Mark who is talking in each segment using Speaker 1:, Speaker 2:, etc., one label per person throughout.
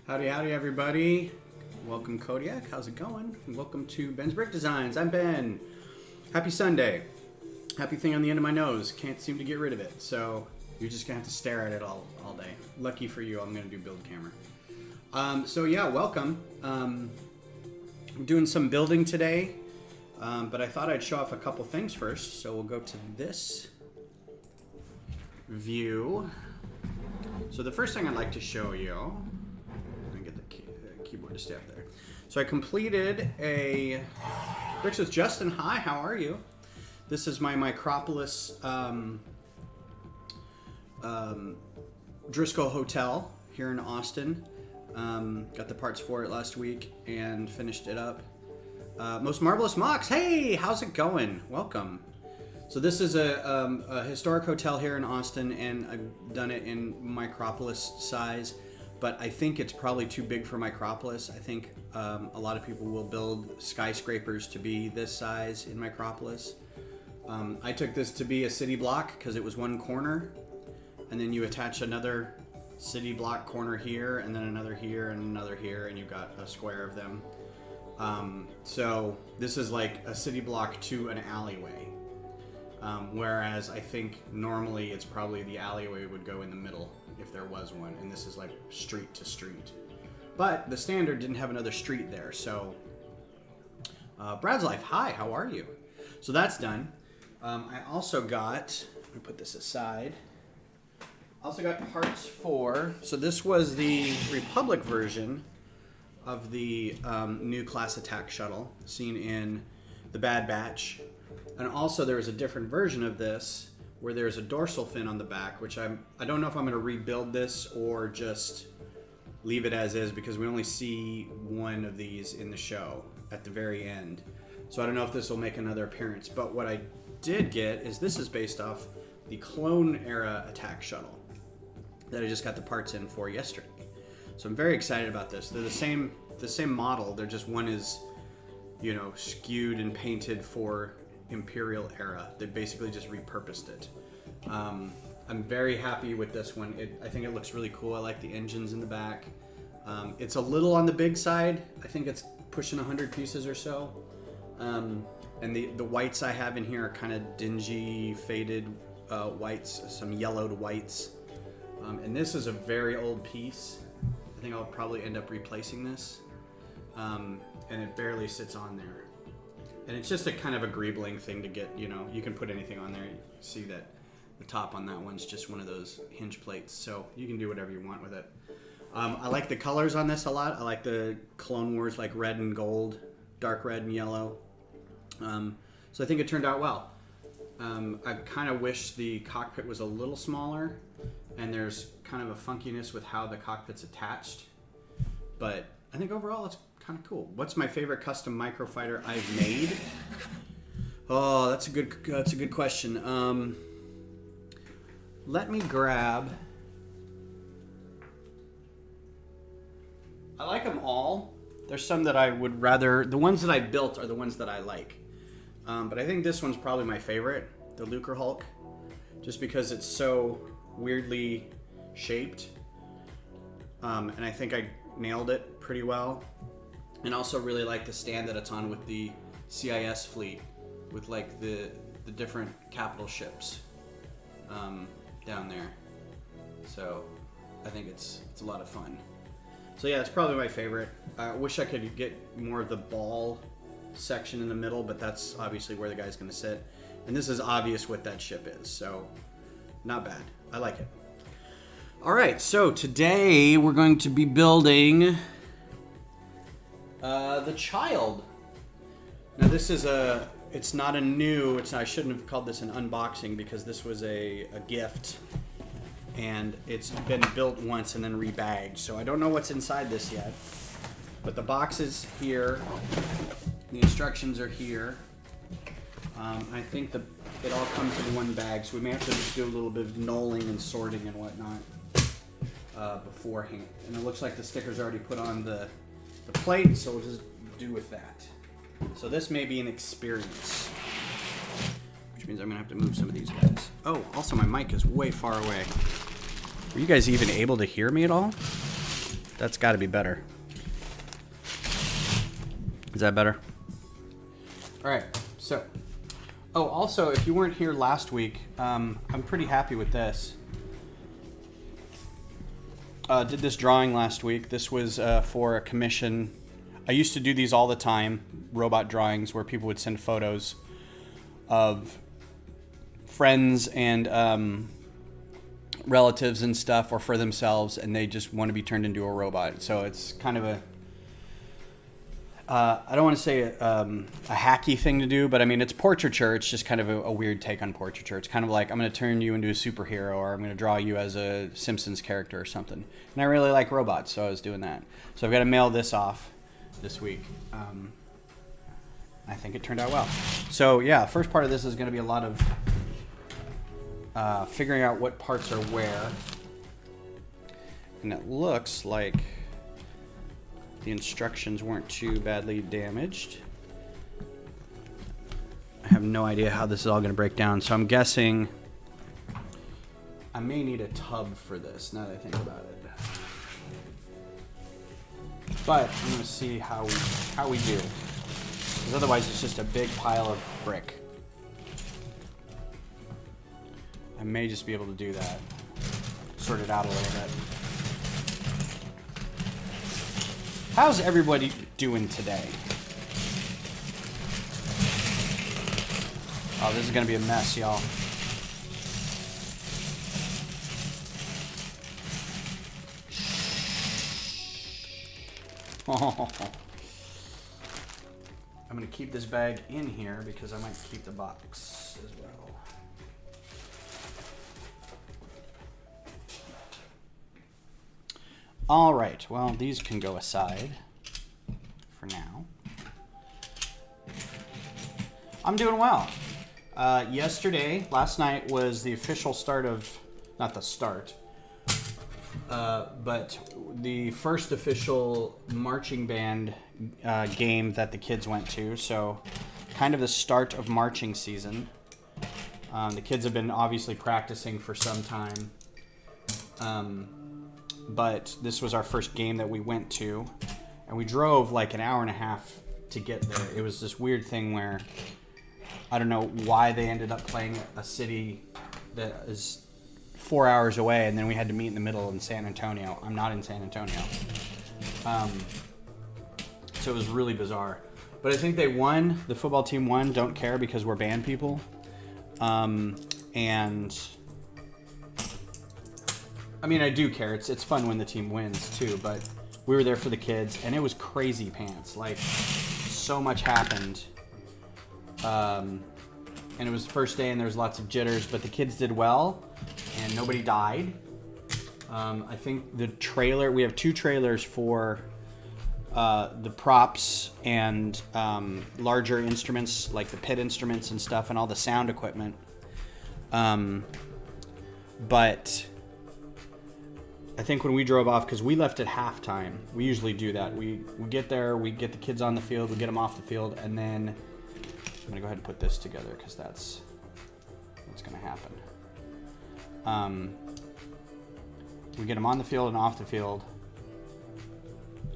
Speaker 1: Howdy, howdy, everybody. Welcome, Kodiak. How's it going? Welcome to Ben's Brick Designs. I'm Ben. Happy Sunday. Happy thing on the end of my nose. Can't seem to get rid of it. So you're just going to have to stare at it all day. Lucky for you, I'm going to do build camera. So yeah, welcome. I'm doing some building today. But I thought I'd show off a couple things first. So we'll go to this view. So the first thing I'd like to show you, keyboard to stay up there. So I completed a Bricks with Justin. Hi, how are you? This is my Micropolis Driscoll Hotel here in Austin. Got the parts for it last week and finished it up. Most Marvelous Mox, hey, how's it going? Welcome. So this is a historic hotel here in Austin, and I've done it in Micropolis size. But I think it's probably too big for Micropolis. I think a lot of people will build skyscrapers to be this size in Micropolis. I took this to be a city block because it was one corner, and then you attach another city block corner here, and then another here, and another here, and you got a square of them. So this is like a city block to an alleyway. Whereas I think normally it's probably the alleyway would go in the middle if there was one, and this is like street to street. But the standard didn't have another street there, so Brad's Life, hi, how are you? So that's done. I also got, let me put this aside, also got parts for, so this was the Republic version of the new class attack shuttle seen in the Bad Batch. And also there was a different version of this where there's a dorsal fin on the back, which I don't know if I'm going to rebuild this or just leave it as is, because we only see one of these in the show at the very end. So I don't know if this will make another appearance. But what I did get is this is based off the Clone Era attack shuttle that I just got the parts in for yesterday. So I'm very excited about this. They're the same model. They're just, one is, you know, skewed and painted for Imperial Era. They basically just repurposed it. I'm very happy with this one. I think it looks really cool. I like the engines in the back. It's a little on the big side. I think it's pushing 100 pieces or so. And the whites I have in here are kind of dingy, faded whites, some yellowed whites. And this is a very old piece. I think I'll probably end up replacing this. And it barely sits on there. And it's just a kind of a greebling thing to get, you know, you can put anything on there. You see that the top on that one's just one of those hinge plates, so you can do whatever you want with it. I like the colors on this a lot. I like the Clone Wars, like red and gold, dark red and yellow. So I think it turned out well. I kind of wish the cockpit was a little smaller, and there's kind of a funkiness with how the cockpit's attached. But I think overall it's kind of cool. What's my favorite custom microfighter I've made? Oh, that's a good question. Let me grab. I like them all. There's some that I would rather. The ones that I built are the ones that I like. But I think this one's probably my favorite, the Lucre Hulk, just because it's so weirdly shaped. And I think I nailed it pretty well. And also really like the stand that it's on with the CIS fleet, with like the different capital ships down there. So I think it's a lot of fun. So yeah, it's probably my favorite. I wish I could get more of the ball section in the middle, but that's obviously where the guy's going to sit. And this is obvious what that ship is, so not bad. I like it. All right, so today we're going to be building the Child. Now this is it's not a new, I shouldn't have called this an unboxing because this was a gift, and it's been built once and then rebagged. So I don't know what's inside this yet, but the box is here, the instructions are here. I think it all comes in one bag, so we may have to just do a little bit of knolling and sorting and whatnot beforehand. And it looks like the sticker's already put on the plate, so we'll just do with that. So this may be an experience, which means I'm gonna have to move some of these guys. Oh, also my mic is way far away. Are you guys even able to hear me at all? That's got to be better. Is that better? All right, so. Oh, also, if you weren't here last week, I'm pretty happy with this. Did this drawing last week. This was for a commission. I used to do these all the time, robot drawings, where people would send photos of friends and relatives and stuff, or for themselves, and they just want to be turned into a robot. So it's kind of a... I don't want to say a hacky thing to do, but I mean, it's portraiture. It's just kind of a weird take on portraiture. It's kind of like, I'm going to turn you into a superhero, or I'm going to draw you as a Simpsons character or something. And I really like robots, so I was doing that. So I've got to mail this off this week. I think it turned out well. So yeah, first part of this is going to be a lot of figuring out what parts are where. And it looks like the instructions weren't too badly damaged. I have no idea how this is all going to break down, so I'm guessing I may need a tub for this, now that I think about it. But I'm going to see how we do, because otherwise it's just a big pile of brick. I may just be able to do that. Sort it out a little bit. How's everybody doing today? Oh, this is going to be a mess, y'all. Oh. I'm going to keep this bag in here because I might keep the box as well. All right, well, these can go aside for now. I'm doing well. Last night was the official start of, not the start, but the first official marching band game that the kids went to. So kind of the start of marching season. The kids have been obviously practicing for some time. But this was our first game that we went to, and we drove like an hour and a half to get there. It was this weird thing where I don't know why they ended up playing a city that is 4 hours away, and then we had to meet in the middle in San Antonio. I'm not in San Antonio. So it was really bizarre. But I think they won. The football team won. Don't care because we're band people. And I mean, I do care. It's fun when the team wins too, but we were there for the kids, and it was crazy pants. Like, so much happened. And it was the first day, and there was lots of jitters, but the kids did well, and nobody died. I think the trailer, we have 2 trailers for the props and larger instruments, like the pit instruments and stuff, and all the sound equipment. But I think when we drove off, because we left at halftime, we usually do that. We get there, we get the kids on the field, we get them off the field, and then I'm going to go ahead and put this together because that's what's going to happen. We get them on the field and off the field.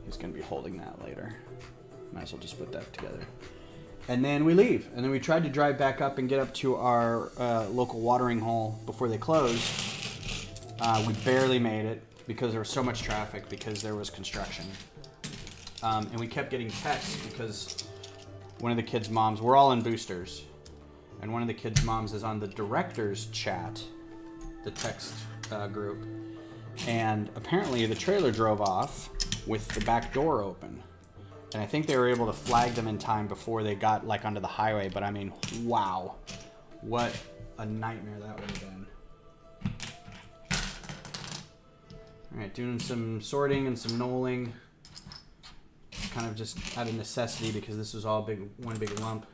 Speaker 1: He's going to be holding that later. Might as well just put that together. And then we leave. And then we tried to drive back up and get up to our local watering hole before they closed. We barely made it because there was so much traffic because there was construction. And we kept getting texts because one of the kids' moms, we're all in boosters, and one of the kids' moms is on the director's chat, the text group, and apparently the trailer drove off with the back door open. And I think they were able to flag them in time before they got like onto the highway, but I mean, wow, what a nightmare that would have been. All right, doing some sorting and some knolling, kind of just out of necessity because this was all one big lump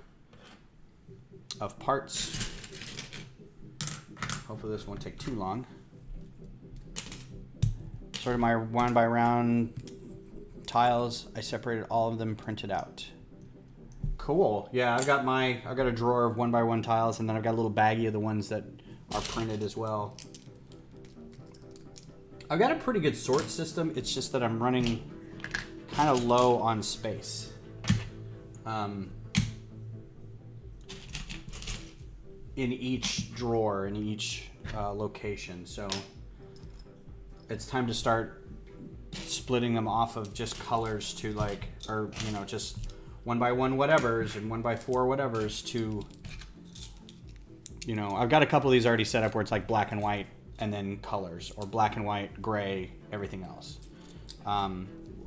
Speaker 1: of parts. Hopefully this won't take too long. Sorted my round by round tiles. I separated all of them, printed out. Cool. Yeah, I've got a drawer of 1x1 tiles, and then I've got a little baggie of the ones that are printed as well. I've got a pretty good sort system. It's just that I'm running kind of low on space. In each drawer, in each location. So it's time to start splitting them off of just colors to like, or, you know, just 1x1 whatevers and 1x4 whatevers to, you know, I've got a couple of these already set up where it's like black and white and then colors, or black and white, gray, everything else.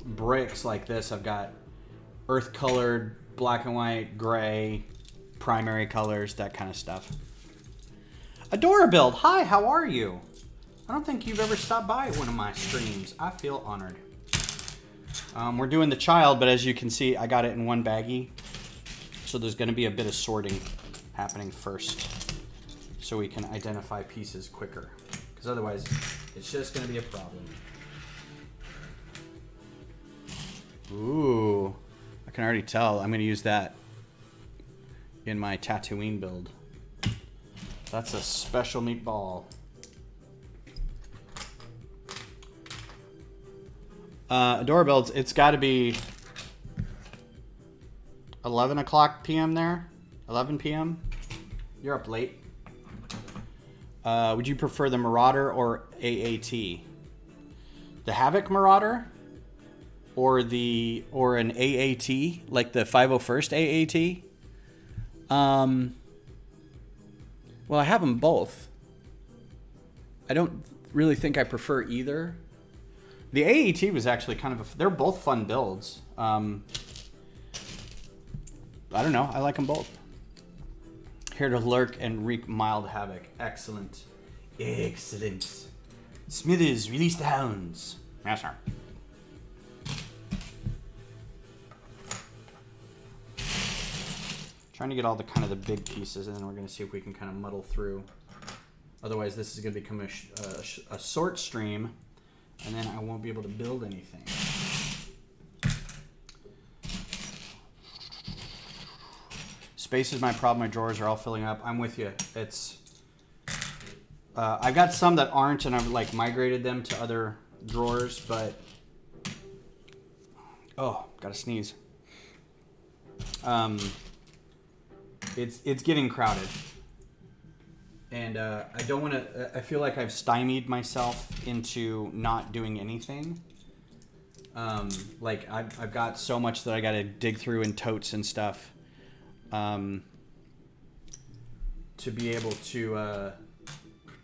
Speaker 1: Bricks like this, I've got earth colored, black and white, gray, primary colors, that kind of stuff. Adorabuild, hi, how are you? I don't think you've ever stopped by one of my streams. I feel honored. We're doing the child, but as you can see, I got it in one baggie. So there's going to be a bit of sorting happening first, so we can identify pieces quicker. Because otherwise, it's just going to be a problem. Ooh, I can already tell. I'm going to use that in my Tatooine build. That's a special meatball. Adorabuilds, it's got to be 11 o'clock p.m. there? 11 p.m.? You're up late. Would you prefer the Marauder or AAT? The Havoc Marauder? Or an AAT, like the 501st AAT? Well, I have them both. I don't really think I prefer either. The AAT was actually kind of they're both fun builds. I don't know. I like them both. Here to lurk and wreak mild havoc. Excellent. Excellent. Smithers, release the hounds. Yes, sir. Trying to get all the kind of the big pieces, and then we're going to see if we can kind of muddle through. Otherwise, this is going to become a sort stream, and then I won't be able to build anything. Space is my problem. My drawers are all filling up. I'm with you. It's I've got some that aren't, and I've like migrated them to other drawers, but oh, gotta sneeze. It's getting crowded, and I don't want to. I feel like I've stymied myself into not doing anything. Like I've got so much that I got to dig through in totes and stuff, to be able to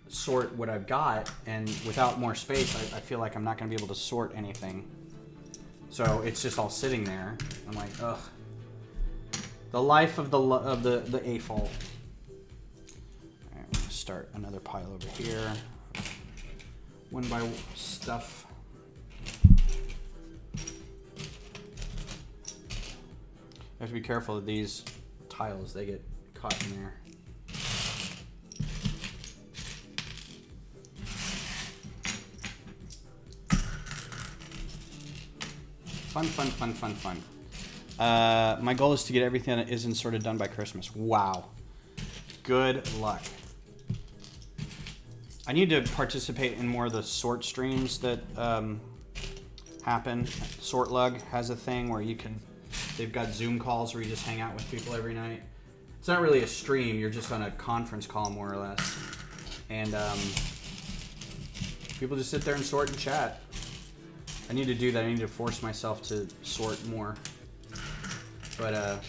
Speaker 1: sort what I've got, and without more space, I feel like I'm not going to be able to sort anything. So it's just all sitting there. I'm like, ugh. The life of the AFOL. All right, I'm gonna start another pile over here. One by stuff. I have to be careful of these tiles; they get caught in there. Fun, fun, fun, fun, fun. My goal is to get everything that isn't sort of done by Christmas. Wow. Good luck. I need to participate in more of the sort streams that happen. Sortlug has a thing where they've got Zoom calls where you just hang out with people every night. It's not really a stream, you're just on a conference call more or less. And people just sit there and sort and chat. I need to do that. I need to force myself to sort more. But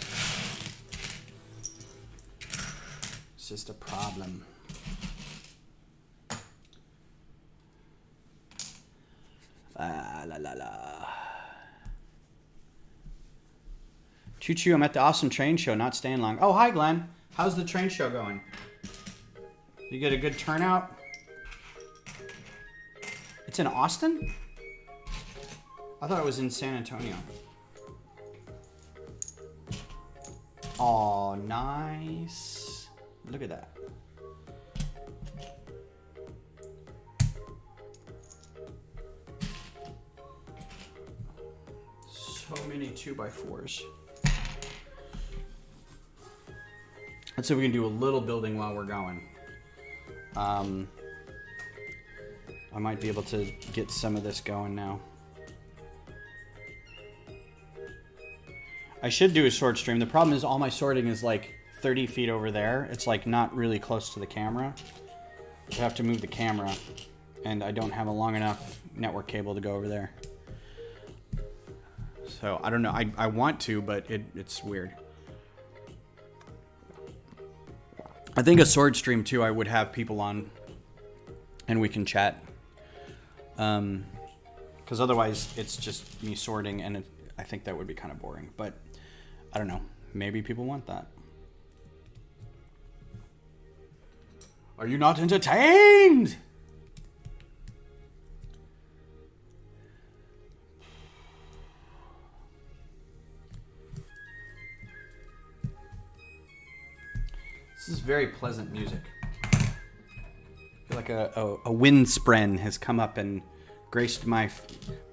Speaker 1: it's just a problem. La la la. Choo choo, I'm at the awesome train show, not staying long. Oh, hi Glenn. How's the train show going? You get a good turnout? It's in Austin? I thought it was in San Antonio. Oh, nice. Look at that. So many 2x4s. Let's see if we can do a little building while we're going. I might be able to get some of this going now. I should do a sword stream. The problem is all my sorting is like 30 feet over there. It's like not really close to the camera. I have to move the camera, and I don't have a long enough network cable to go over there. So I don't know. I want to, but it's weird. I think a sword stream too, I would have people on and we can chat. Because otherwise it's just me sorting, and I think that would be kind of boring. But I don't know. Maybe people want that. Are you not entertained? This is very pleasant music. I feel like a wind spren has come up and graced my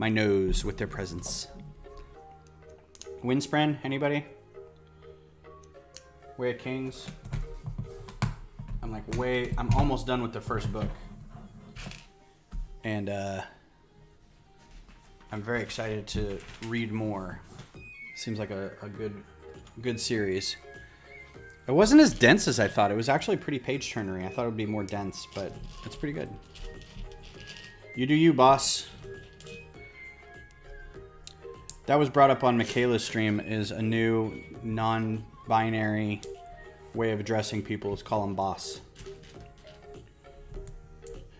Speaker 1: nose with their presence. Wind spren, anybody? Way of Kings. I'm almost done with the first book. And I'm very excited to read more. Seems like a good series. It wasn't as dense as I thought. It was actually pretty page-turnery. I thought it would be more dense, but it's pretty good. You do you, boss. That was brought up on Michaela's stream, is a new non-binary way of addressing people. Is call them boss.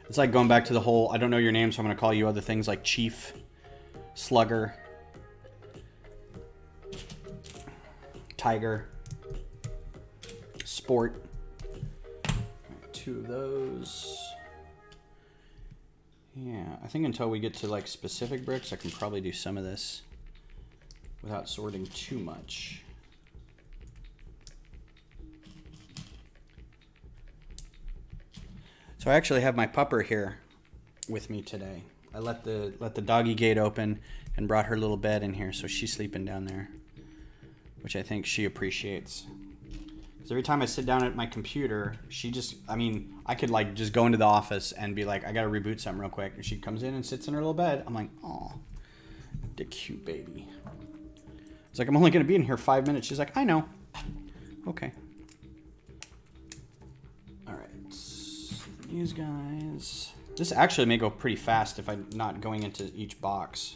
Speaker 1: It's like going back to the whole, I don't know your name, so I'm going to call you other things like Chief, Slugger, Tiger, Sport. Right, 2 of those. Yeah, I think until we get to like specific bricks, I can probably do some of this without sorting too much. So I actually have my pupper here with me today. I let the doggy gate open and brought her little bed in here, so she's sleeping down there, which I think she appreciates. Because every time I sit down at my computer, she just, I mean, I could like just go into the office and be like, I gotta reboot something real quick. And she comes in and sits in her little bed. I'm like, oh, the cute baby. It's like, I'm only gonna be in here 5 minutes. She's like, I know. Okay. All right. These guys. This actually may go pretty fast if I'm not going into each box.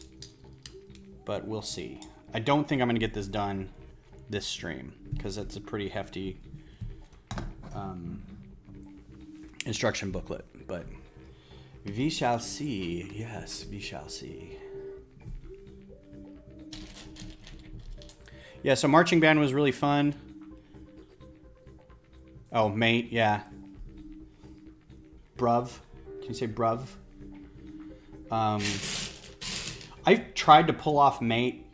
Speaker 1: But we'll see. I don't think I'm gonna get this done this stream, because it's a pretty hefty instruction booklet, but we shall see. Yes, we shall see. Yeah, so marching band was really fun. Oh, mate, yeah. Bruv. Can you say bruv? I've tried to pull off mate.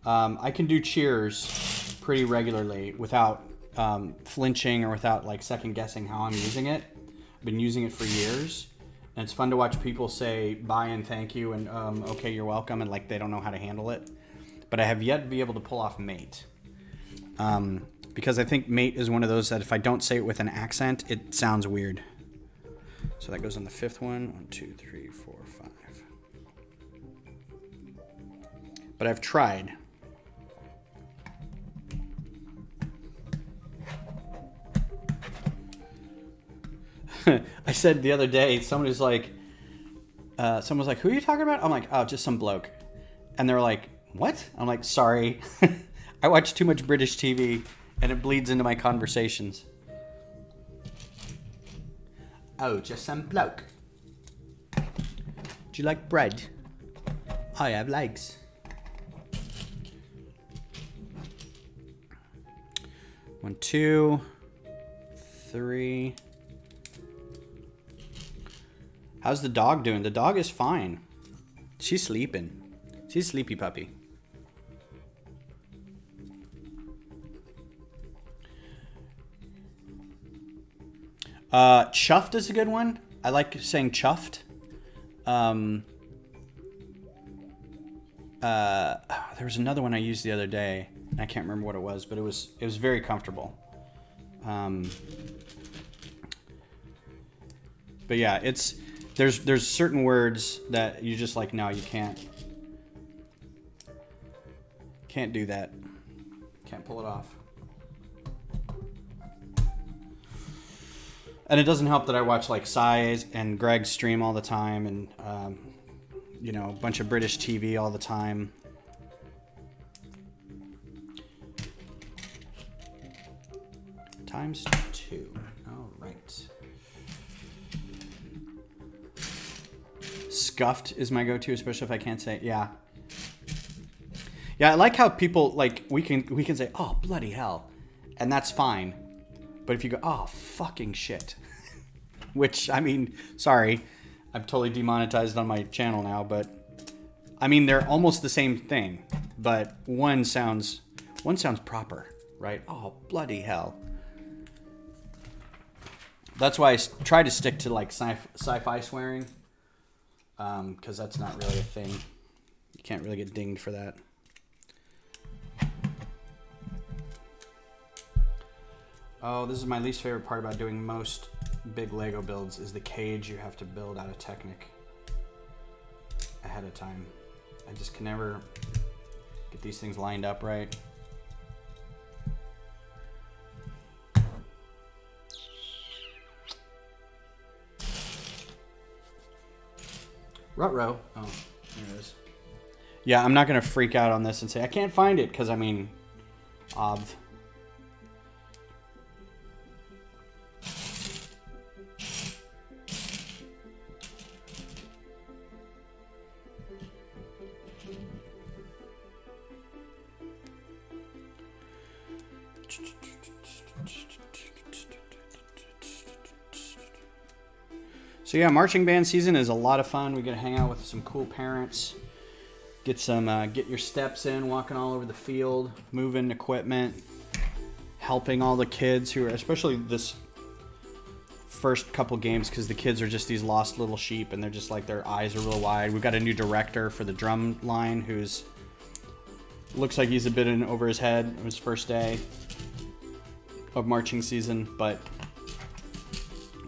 Speaker 1: I can do cheers pretty regularly without flinching or without like second guessing how I'm using it. I've been using it for years, and it's fun to watch people say bye and thank you and okay, you're welcome, and like they don't know how to handle it. But I have yet to be able to pull off mate, because I think mate is one of those that if I don't say it with an accent, it sounds weird. So that goes on the 5th one. 1, 2, 3, 4, 5. But I've tried. I said the other day, someone was like, who are you talking about? I'm like, oh, just some bloke. And they're like, what? I'm like, sorry. I watch too much British TV and it bleeds into my conversations. Oh, just some bloke. Do you like bread? I have legs. One, 2, 3. How's the dog doing? The dog is fine. She's sleeping. She's a sleepy puppy. Chuffed is a good one. I like saying chuffed. There was another one I used the other day. I can't remember what it was, but it was very comfortable. But yeah, There's certain words that you just like, no, you can't do that. Can't pull it off. And it doesn't help that I watch like Sai's and Greg's stream all the time, and you know, a bunch of British TV all the time. Times 2. All right. Scuffed is my go-to, especially if I can't say it. Yeah. Yeah, I like how people, like, we can say, oh, bloody hell, and that's fine. But if you go, oh, fucking shit, which, I mean, sorry, I'm totally demonetized on my channel now, but, I mean, they're almost the same thing, but one sounds proper, right? Oh, bloody hell. That's why I try to stick to, like, sci-fi swearing, because that's not really a thing. You can't really get dinged for that. Oh, this is my least favorite part about doing most big Lego builds, is the cage you have to build out of Technic ahead of time. I just can never get these things lined up right. Ruh-roh. Oh, there it is. Yeah, I'm not going to freak out on this and say, I can't find it, because, I mean, obv. So yeah, marching band season is a lot of fun. We get to hang out with some cool parents, get your steps in, walking all over the field, moving equipment, helping all the kids who are, especially this first couple games, because the kids are just these lost little sheep, and they're just like, their eyes are real wide. We've got a new director for the drum line who's looks like he's a bit in over his head on his first day of marching season, but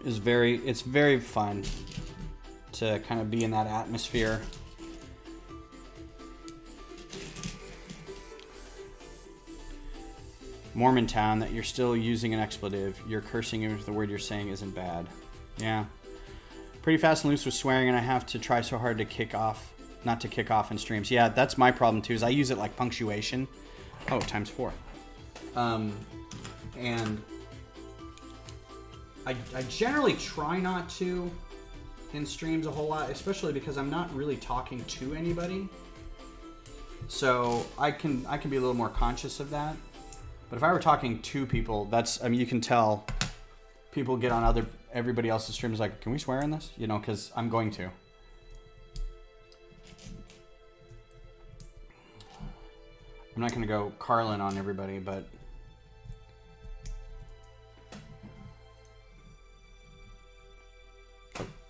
Speaker 1: it's very fun to kind of be in that atmosphere. Mormontown, that you're still using an expletive. You're cursing if the word you're saying isn't bad. Yeah. Pretty fast and loose with swearing, and I have to try so hard to not to kick off in streams. Yeah, that's my problem too, is I use it like punctuation. Oh, times 4. And I generally try not to in streams a whole lot, especially because I'm not really talking to anybody. So I can be a little more conscious of that. But if I were talking to people, I mean, you can tell people get on everybody else's streams like, can we swear in this? You know, because I'm going to. I'm not going to go Carlin on everybody, but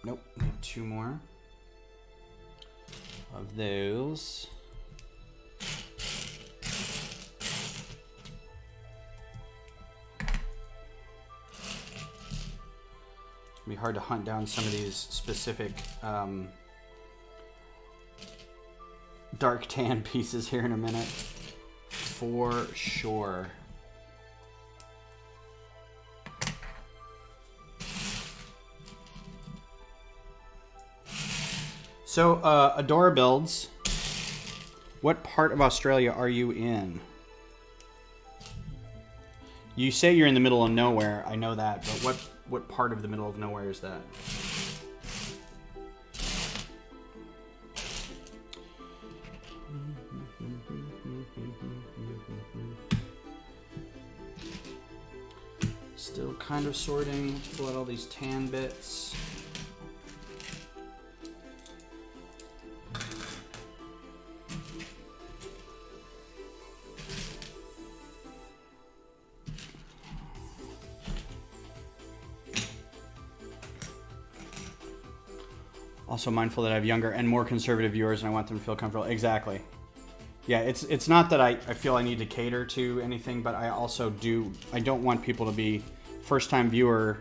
Speaker 1: nope, need 2 more of those. It'll be hard to hunt down some of these specific dark tan pieces here in a minute, for sure. So, Adora builds. What part of Australia are you in? You say you're in the middle of nowhere. I know that, but what part of the middle of nowhere is that? Still kind of sorting. Let's pull out all these tan bits. Also mindful that I have younger and more conservative viewers, and I want them to feel comfortable. Exactly. Yeah, it's not that I feel I need to cater to anything, but I also I don't want people to be first-time viewer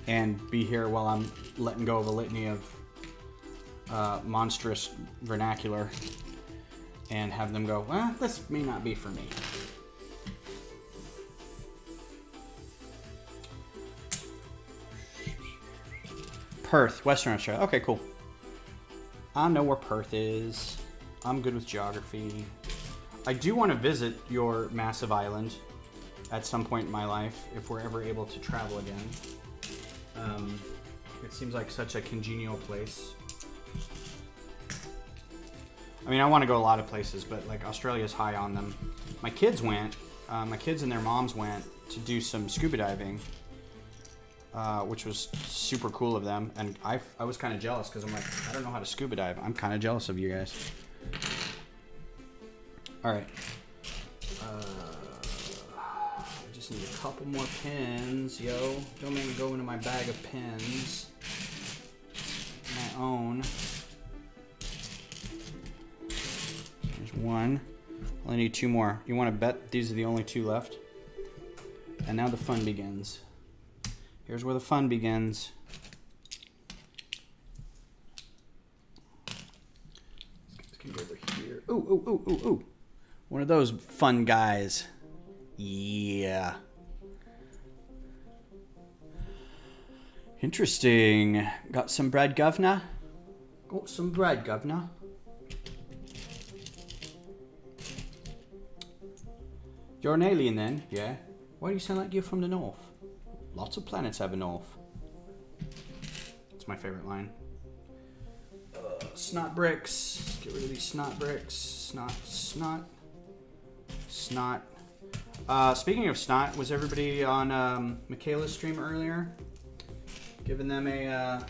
Speaker 1: and be here while I'm letting go of a litany of monstrous vernacular and have them go, well, this may not be for me. Perth, Western Australia. Okay, cool. I know where Perth is. I'm good with geography. I do want to visit your massive island at some point in my life, if we're ever able to travel again. It seems like such a congenial place. I mean, I want to go a lot of places, but like Australia's high on them. My kids went. My kids and their moms went to do some scuba diving. Which was super cool of them, and I was kind of jealous because I'm like, I don't know how to scuba dive. I'm kind of jealous of you guys. All right, I just need a couple more pins, yo. Don't make me go into my bag of pins. My own. There's one. Only need two more. You want to bet these are the only two left? And now the fun begins. Here's where the fun begins. Let's go over here. Ooh, ooh, ooh, ooh, ooh. One of those fun guys. Yeah. Interesting. Got some bread, governor? Got some bread, governor. You're an alien then? Yeah. Why do you sound like you're from the north? Lots of planets have a north. It's my favorite line. Snot bricks. Get rid of these snot bricks. Snot, snot, snot. Speaking of snot, was everybody on Michaela's stream earlier? Giving them a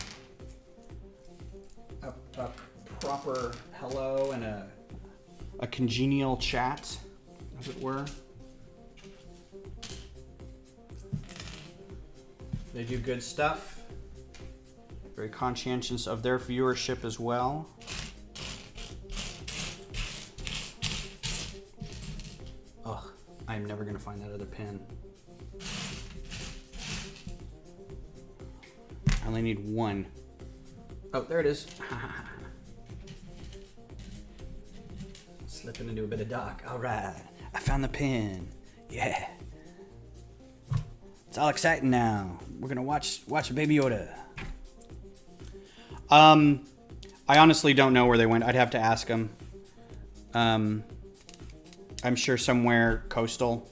Speaker 1: proper hello and a congenial chat, as it were. They do good stuff. Very conscientious of their viewership as well. Ugh, I'm never gonna find that other pin. I only need one. Oh, there it is. Slipping into a bit of dark. All right, I found the pin. Yeah. It's all exciting now. We're gonna watch Baby Yoda. I honestly don't know where they went. I'd have to ask them. I'm sure somewhere coastal.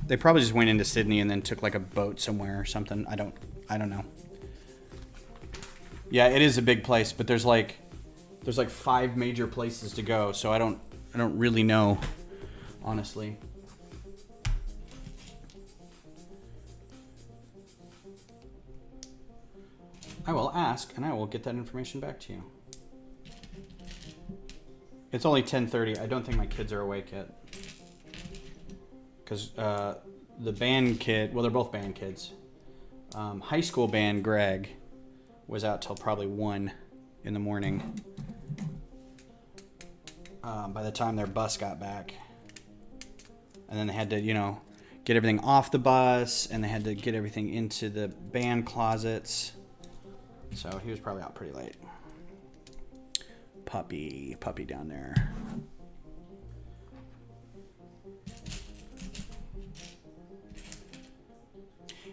Speaker 1: They probably just went into Sydney and then took like a boat somewhere or something. I don't know. Yeah, it is a big place, but there's like 5 major places to go, so I don't really know, honestly. I will ask, and I will get that information back to you. It's only 10:30. I don't think my kids are awake yet. Because the band kid, well, they're both band kids. High school band Greg was out till probably 1 in the morning. By the time their bus got back. And then they had to, get everything off the bus, and they had to get everything into the band closets. So he was probably out pretty late. Puppy down there.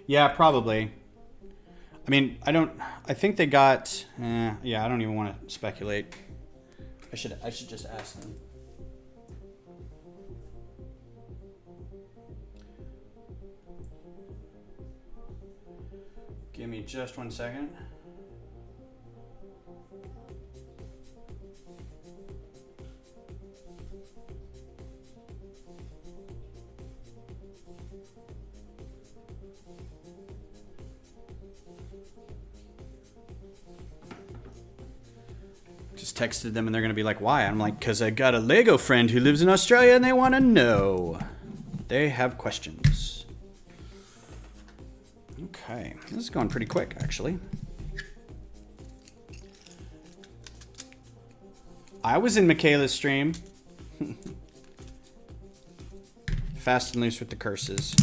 Speaker 1: Yeah, probably. I mean, I think they got, yeah, I don't even want to speculate. I should just ask them. Give me just 1 second. Just texted them and they're going to be like, why? I'm like, because I got a Lego friend who lives in Australia and they want to know. They have questions. Okay, this is going pretty quick, actually. I was in Michaela's stream. Fast and loose with the curses.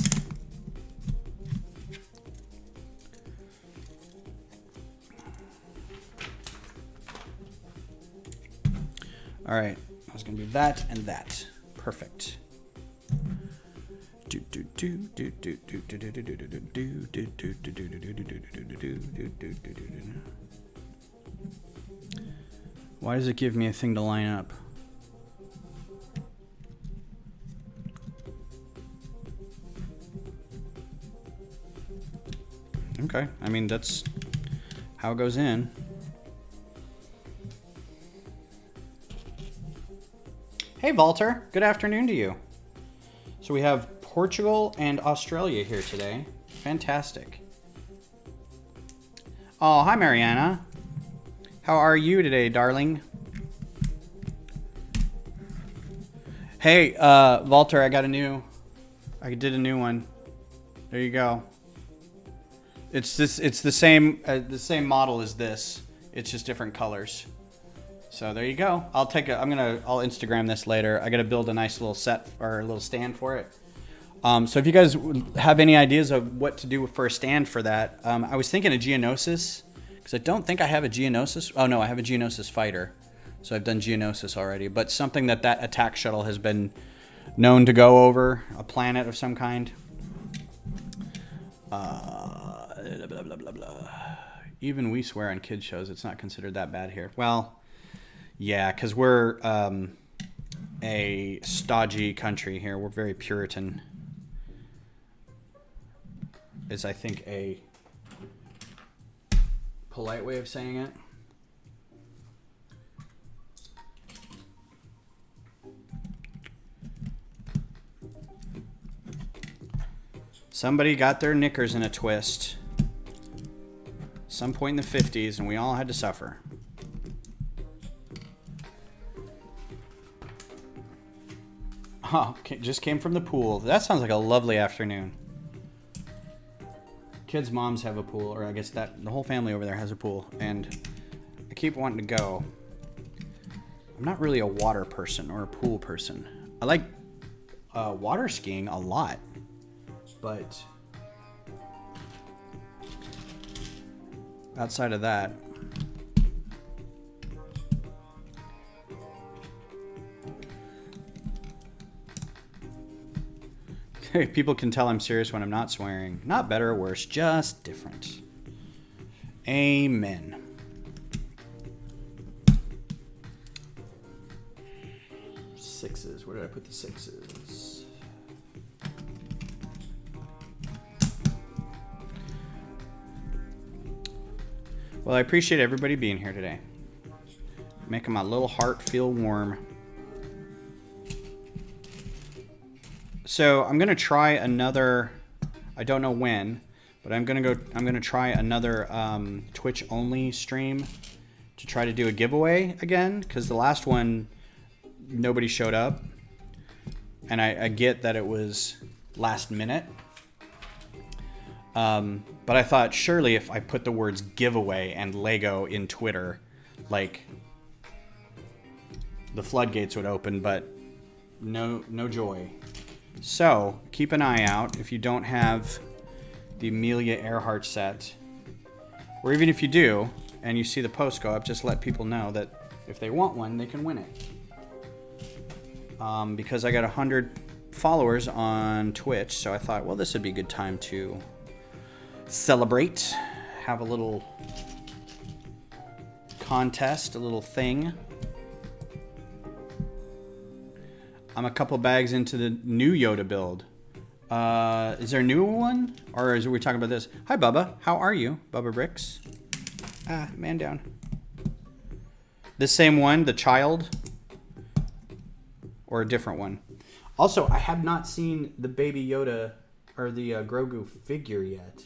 Speaker 1: All right, I was gonna do that and that. Perfect. Why does it give me a thing to line up? Okay, I mean, that's how it goes in. Hey, Walter. Good afternoon to you. So we have Portugal and Australia here today. Fantastic. Oh, hi, Mariana. How are you today, darling? Hey, Walter, I did a new one. There you go. It's the same model as this. It's just different colors. So there you go. I'll Instagram this later. I got to build a nice little set or a little stand for it. So if you guys have any ideas of what to do for a stand for that, I was thinking of Geonosis, because I don't think I have a Geonosis. Oh no, I have a Geonosis fighter. So I've done Geonosis already, but something that attack shuttle has been known to go over, a planet of some kind. Blah, blah, blah, blah. Even we swear on kids shows. It's not considered that bad here. Well, yeah, because we're a stodgy country here. We're very Puritan. Is, I think, a polite way of saying it. Somebody got their knickers in a twist some point in the 50s, and we all had to suffer. Oh, just came from the pool. That sounds like a lovely afternoon. Kids' moms have a pool, or I guess the whole family over there has a pool, and I keep wanting to go. I'm not really a water person or a pool person. I like water skiing a lot, but outside of that, people can tell I'm serious when I'm not swearing. Not better or worse, just different. Amen. Sixes. Where did I put the sixes? Well, I appreciate everybody being here today. Making my little heart feel warm. So I'm gonna try another. I don't know when, but I'm gonna try another Twitch only stream to try to do a giveaway again, because the last one nobody showed up, and I get that it was last minute. But I thought surely if I put the words giveaway and Lego in Twitter, like, the floodgates would open, but no joy. So keep an eye out if you don't have the Amelia Earhart set, or even if you do and you see the post go up, just let people know that if they want one, they can win it. Because I got 100 followers on Twitch, so I thought, well, this would be a good time to celebrate, have a little contest, a little thing. I'm a couple bags into the new Yoda build. Is there a new one? Or are we talking about this? Hi, Bubba. How are you? Bubba Bricks. Ah, man down. This same one, the child? Or a different one? Also, I have not seen the baby Yoda or the Grogu figure yet.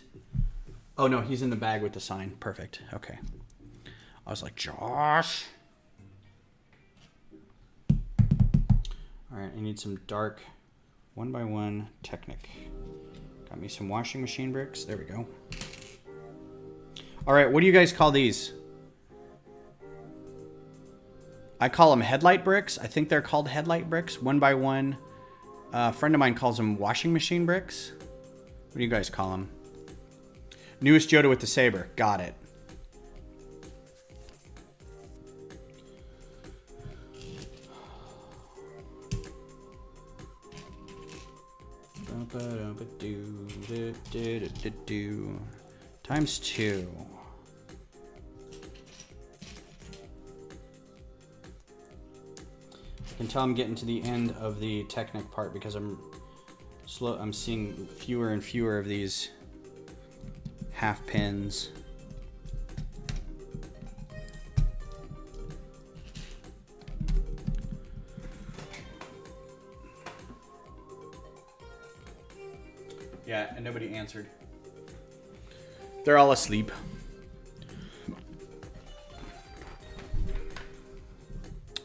Speaker 1: Oh, no, he's in the bag with the sign. Perfect. Okay. I was like, Josh. All right, I need some dark 1x1 Technic. Got me some washing machine bricks. There we go. All right, what do you guys call these? I call them headlight bricks. I think they're called headlight bricks. 1x1. A friend of mine calls them washing machine bricks. What do you guys call them? Newest Yoda with the saber. Got it. Times 2. I can tell I'm getting to the end of the Technic part because I'm seeing fewer and fewer of these half pins. Yeah, and nobody answered. They're all asleep.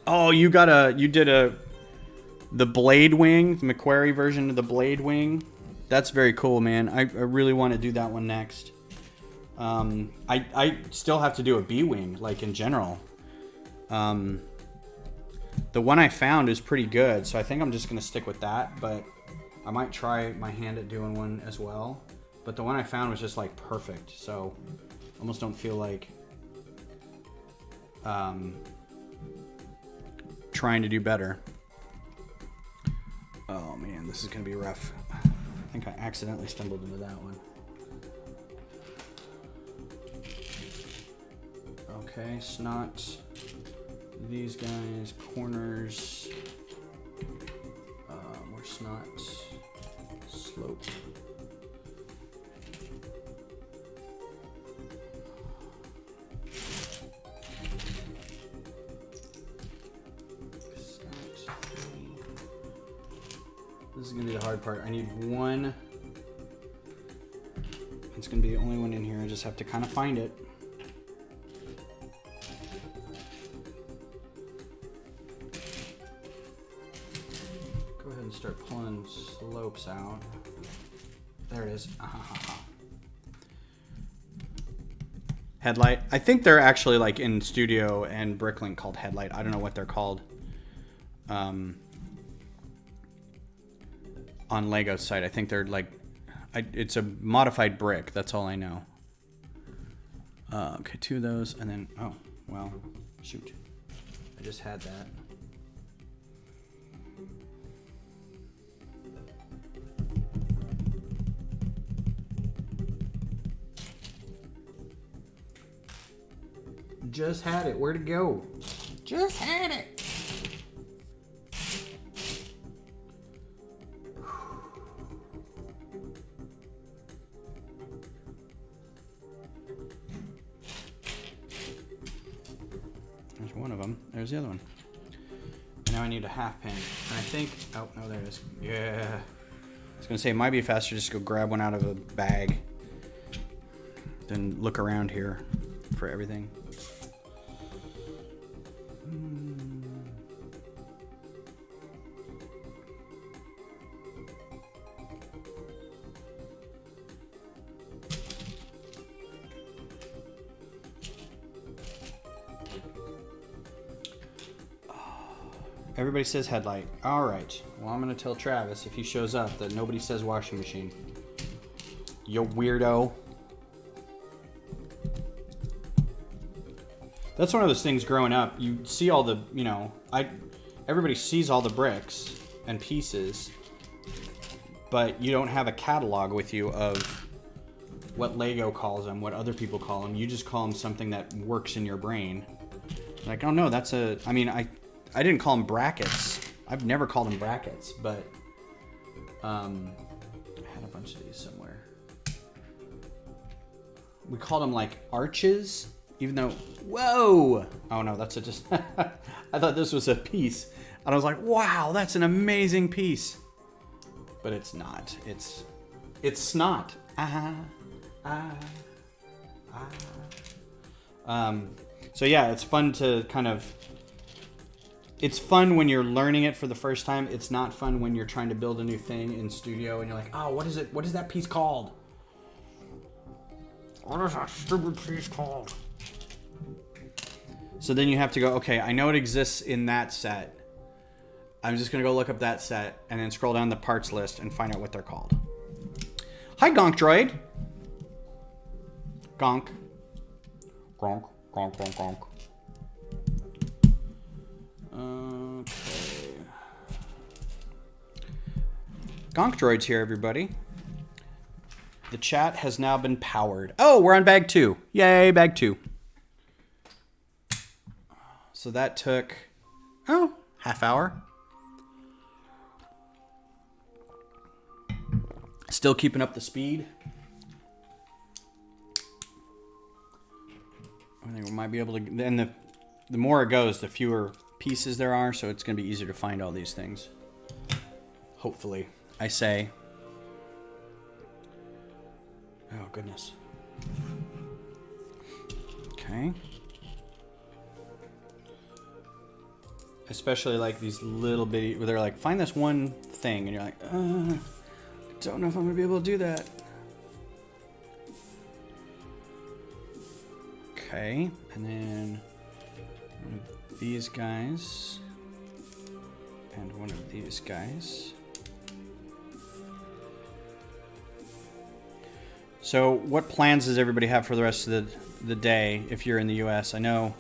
Speaker 1: Oh, you did the Blade Wing, the McQuarrie version of the Blade Wing. That's very cool, man. I really want to do that one next. I still have to do a B-Wing, like in general. The one I found is pretty good, so I think I'm just going to stick with that, but I might try my hand at doing one as well. But the one I found was just like perfect, so almost don't feel like trying to do better. Oh man, this is gonna be rough. I think I accidentally stumbled into that one. Okay, snot. These guys, corners. More snot. Slope. This is going to be the hard part. I need one. It's going to be the only one in here. I just have to kind of find it. Go ahead and start pulling slopes out. There it is. Headlight. I think they're actually like in Studio and Bricklink called Headlight. I don't know what they're called. On Lego's site, I think they're like, it's a modified brick. That's all I know. Okay, 2 of those, and then, oh, well, shoot. I just had that. Just had it. Where'd it go? Just had it. There's one of them. There's the other one. And now I need a half pin. And I think, oh, no, there it is. Yeah. I was going to say, it might be faster just to go grab one out of a bag than look around here for everything. Everybody says headlight. All right. Well, I'm going to tell Travis if he shows up that nobody says washing machine. You weirdo. That's one of those things growing up. You see all the, you know, everybody sees all the bricks and pieces, but you don't have a catalog with you of what Lego calls them, what other people call them. You just call them something that works in your brain. Like, oh no, that's a, I mean, I didn't call them brackets. I've never called them brackets, but I had a bunch of these somewhere. We called them like arches, even though, whoa! Oh no, that's just, I thought this was a piece. And I was like, wow, that's an amazing piece. But it's not. It's snot. So yeah, it's fun to kind of, it's fun when you're learning it for the first time. It's not fun when you're trying to build a new thing in Studio and you're like, oh, what is it? What is that piece called? What is that stupid piece called? So then you have to go, okay, I know it exists in that set. I'm just going to go look up that set and then scroll down the parts list and find out what they're called. Hi, Gonk Droid. Gonk. Gronk, gronk, gronk, gronk. Okay. Gonk Droid's here, everybody. The chat has now been powered. Oh, we're on bag 2. Yay, bag 2. So that took, half hour. Still keeping up the speed. I think we might be able to, and the more it goes, the fewer pieces there are, so it's going to be easier to find all these things. Hopefully, I say. Oh, goodness. Okay. Especially like these little bitty, where they're like, find this one thing, and you're like, I don't know if I'm going to be able to do that. Okay, and then one of these guys, and one of these guys. So what plans does everybody have for the rest of the day if you're in the US? I know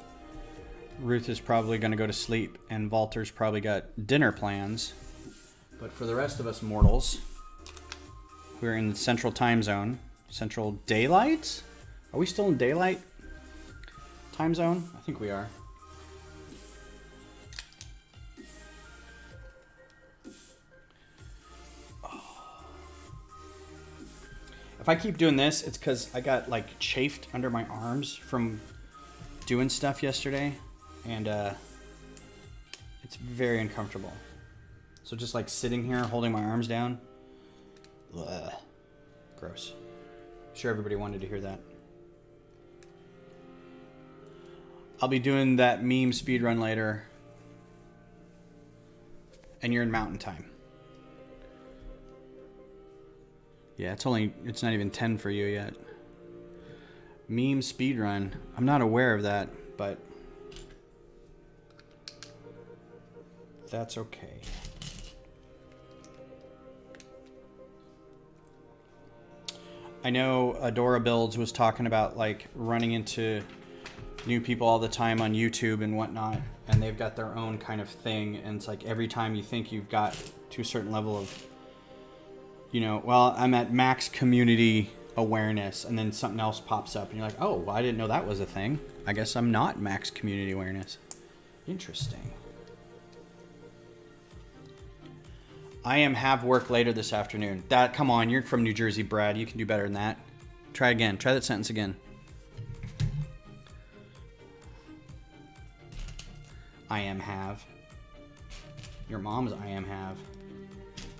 Speaker 1: Ruth is probably going to go to sleep, and Walter's probably got dinner plans. But for the rest of us mortals, we're in the Central Time Zone. Central Daylight? Are we still in Daylight Time Zone? I think we are. If I keep doing this, it's because I got like chafed under my arms from doing stuff yesterday, and it's very uncomfortable. So just like sitting here holding my arms down, ugh, gross. I'm sure everybody wanted to hear that. I'll be doing that meme speedrun later, and you're in mountain time. Yeah, it's not even 10 for you yet. Meme speedrun. I'm not aware of that, but that's okay. I know Adora Builds was talking about like running into new people all the time on YouTube and whatnot, and they've got their own kind of thing, and it's like every time you think you've got to a certain level of, you know, well, I'm at max community awareness, and then something else pops up, and you're like, oh, well, I didn't know that was a thing. I guess I'm not max community awareness. Interesting. I have work later this afternoon. Come on, you're from New Jersey, Brad. You can do better than that. Try again. Try that sentence again. I have. Your mom's have.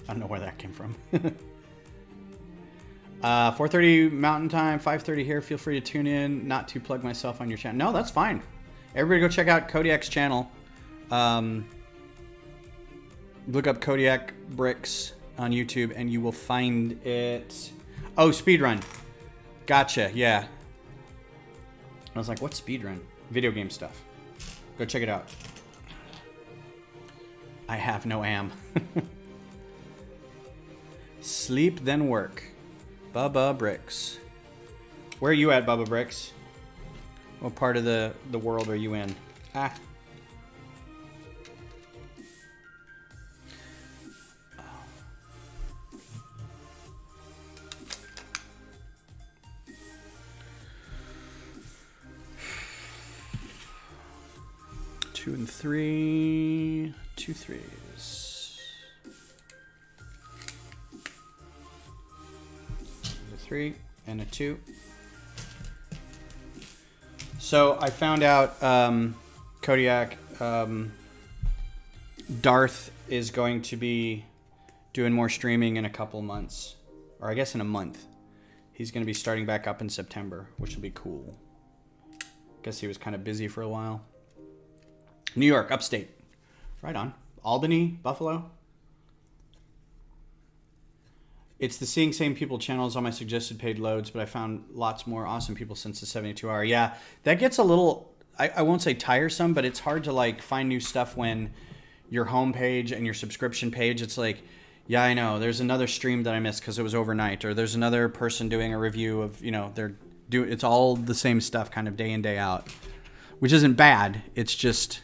Speaker 1: I don't know where that came from. 4:30 Mountain Time, 5:30 here. Feel free to tune in. Not to plug myself on your channel. No, that's fine. Everybody go check out Kodiak's channel. Look up Kodiak Bricks on YouTube and you will find it. Oh, speedrun. Gotcha, yeah. I was like, what's speedrun? Video game stuff. Go check it out. I have no am. Sleep, then work. Bubba Bricks. Where are you at, Bubba Bricks? What part of the world are you in? Ah. Two and three. 2 3s. 3 and a 2. So I found out Kodiak, Darth is going to be doing more streaming in a couple months, or I guess in a month. He's going to be starting back up in September, which will be cool. Guess he was kind of busy for a while. New York, upstate. Right on. Albany, Buffalo. It's the Seeing Same People channels on my suggested paid loads, but I found lots more awesome people since the 72 hour. Yeah, that gets a little, I won't say tiresome, but it's hard to like find new stuff when your homepage and your subscription page, it's like, yeah, I know, there's another stream that I missed because it was overnight, or there's another person doing a review of, you know, it's all the same stuff kind of day in, day out, which isn't bad. It's just,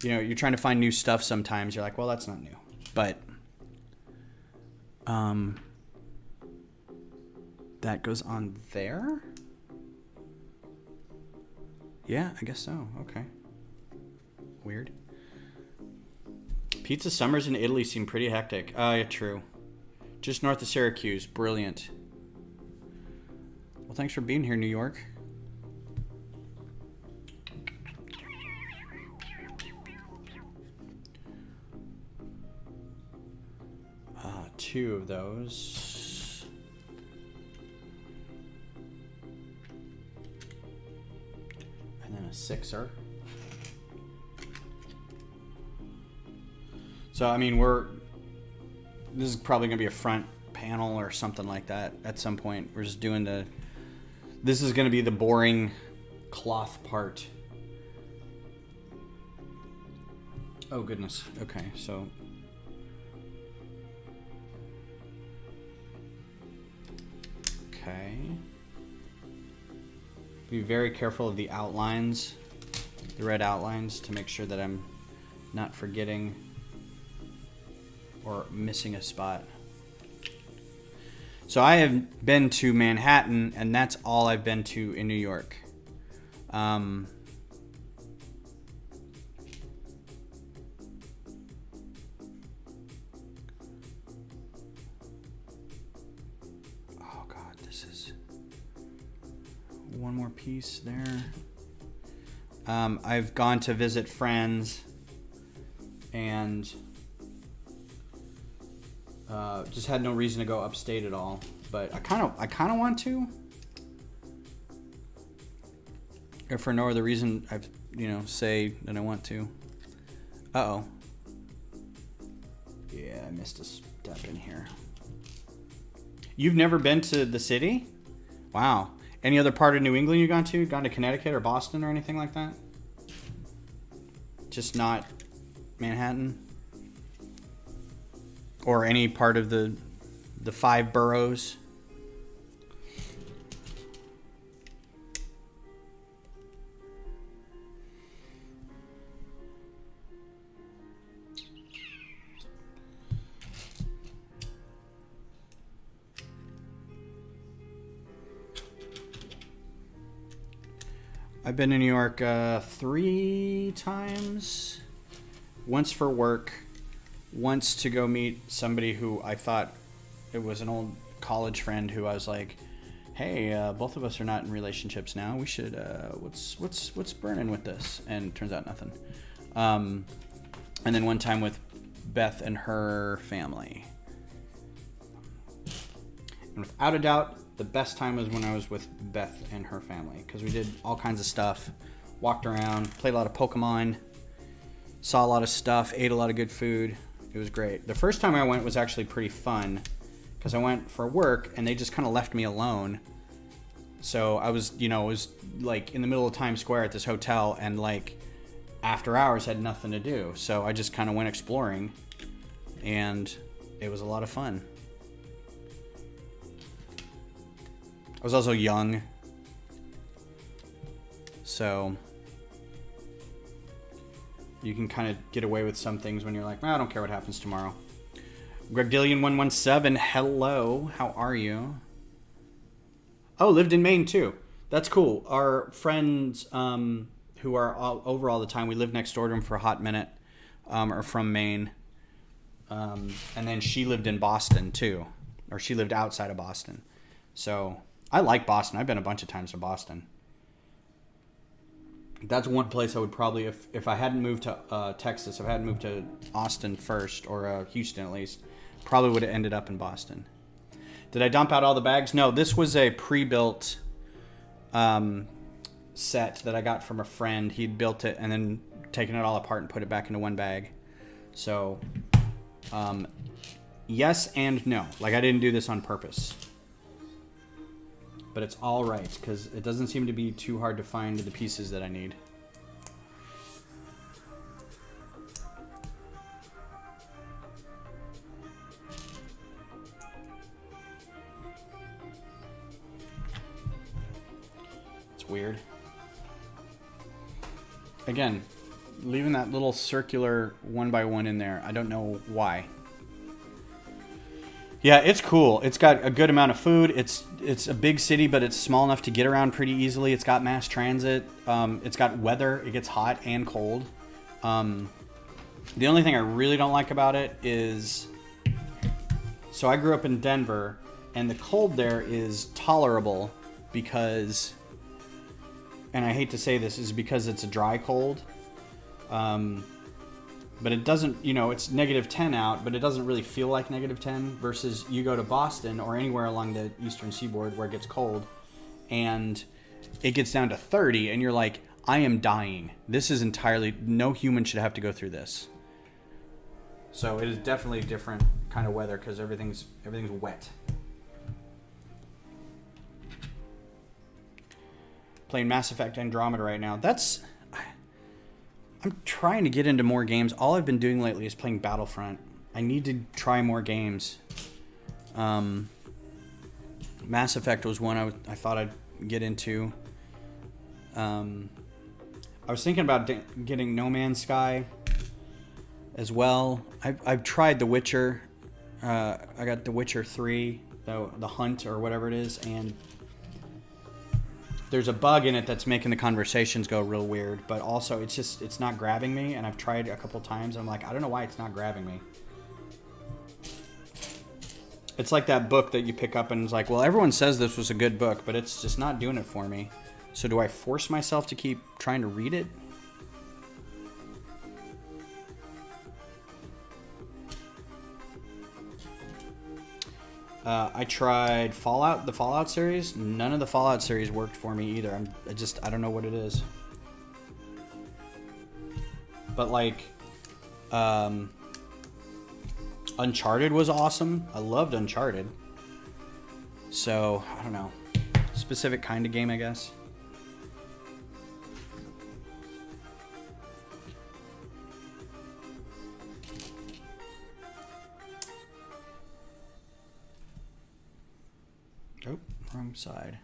Speaker 1: you know, you're trying to find new stuff sometimes. You're like, well, that's not new. But That goes on there? Yeah, I guess so. Okay. Weird. Pizza summers in Italy seem pretty hectic. Oh, yeah, true. Just north of Syracuse. Brilliant. Well, thanks for being here, New York. Two of those. And then a sixer. So, I mean, this is probably going to be a front panel or something like that at some point. We're just doing this is going to be the boring cloth part. Oh, goodness. Okay, so. Okay. Be very careful of the outlines, the red outlines, to make sure that I'm not forgetting or missing a spot. So I have been to Manhattan, and that's all I've been to in New York. One more piece there. I've gone to visit friends and just had no reason to go upstate at all, but I kind of want to. If for no other reason, I've say that I want to. Uh-oh. Yeah, I missed a step in here. You've never been to the city? Wow. Any other part of New England you gone to? Gone to Connecticut or Boston or anything like that? Just not Manhattan? Or any part of the 5 boroughs? I've been to New York 3 times. Once for work. Once to go meet somebody who I thought it was an old college friend who I was like, hey, both of us are not in relationships now. We should, what's burning with this? And it turns out nothing. And then one time with Beth and her family. And without a doubt, the best time was when I was with Beth and her family, because we did all kinds of stuff, walked around, played a lot of Pokemon, saw a lot of stuff, ate a lot of good food. It was great. The first time I went was actually pretty fun, because I went for work and they just kind of left me alone. So I was, it was like in the middle of Times Square at this hotel, and like after hours had nothing to do. So I just kind of went exploring, and it was a lot of fun. I was also young, so you can kind of get away with some things when you're like, I don't care what happens tomorrow. Gregdillion117, hello, how are you? Oh, lived in Maine too. That's cool. Our friends who are over all the time, we lived next door to them for a hot minute, are from Maine. And then she lived in Boston too, or she lived outside of Boston. So I like Boston. I've been a bunch of times to Boston. That's one place I would probably, if I hadn't moved to Texas, if I hadn't moved to Austin first, or Houston at least, probably would have ended up in Boston. Did I dump out all the bags? No, this was a pre-built set that I got from a friend. He'd built it and then taken it all apart and put it back into one bag. So, yes and no. Like, I didn't do this on purpose. But it's all right, because it doesn't seem to be too hard to find the pieces that I need. It's weird. Again, leaving that little circular 1x1 in there, I don't know why. Yeah, it's cool. It's got a good amount of food. It's a big city, but it's small enough to get around pretty easily. It's got mass transit. It's got weather. It gets hot and cold. The only thing I really don't like about it is... So I grew up in Denver, and the cold there is tolerable because... And I hate to say this, is because it's a dry cold. But it doesn't, you know, it's -10 out, but it doesn't really feel like -10 versus you go to Boston or anywhere along the eastern seaboard where it gets cold and it gets down to 30 and you're like, I am dying. This is entirely, no human should have to go through this. So it is definitely a different kind of weather because everything's wet. Playing Mass Effect Andromeda right now. I'm trying to get into more games. All I've been doing lately is playing Battlefront. I need to try more games. Mass Effect was one I thought I'd get into. I was thinking about getting No Man's Sky as well. I've tried The Witcher. I got The Witcher 3, the Hunt or whatever it is, and there's a bug in it that's making the conversations go real weird, but also it's not grabbing me, and I've tried a couple times, and I'm like, I don't know why it's not grabbing me. It's like that book that you pick up and it's like, well, everyone says this was a good book, but it's just not doing it for me. So do I force myself to keep trying to read it? I tried Fallout, the Fallout series. None of the Fallout series worked for me either. I don't know what it is. But like, Uncharted was awesome. I loved Uncharted. So, I don't know. Specific kind of game, I guess. Oh, wrong side.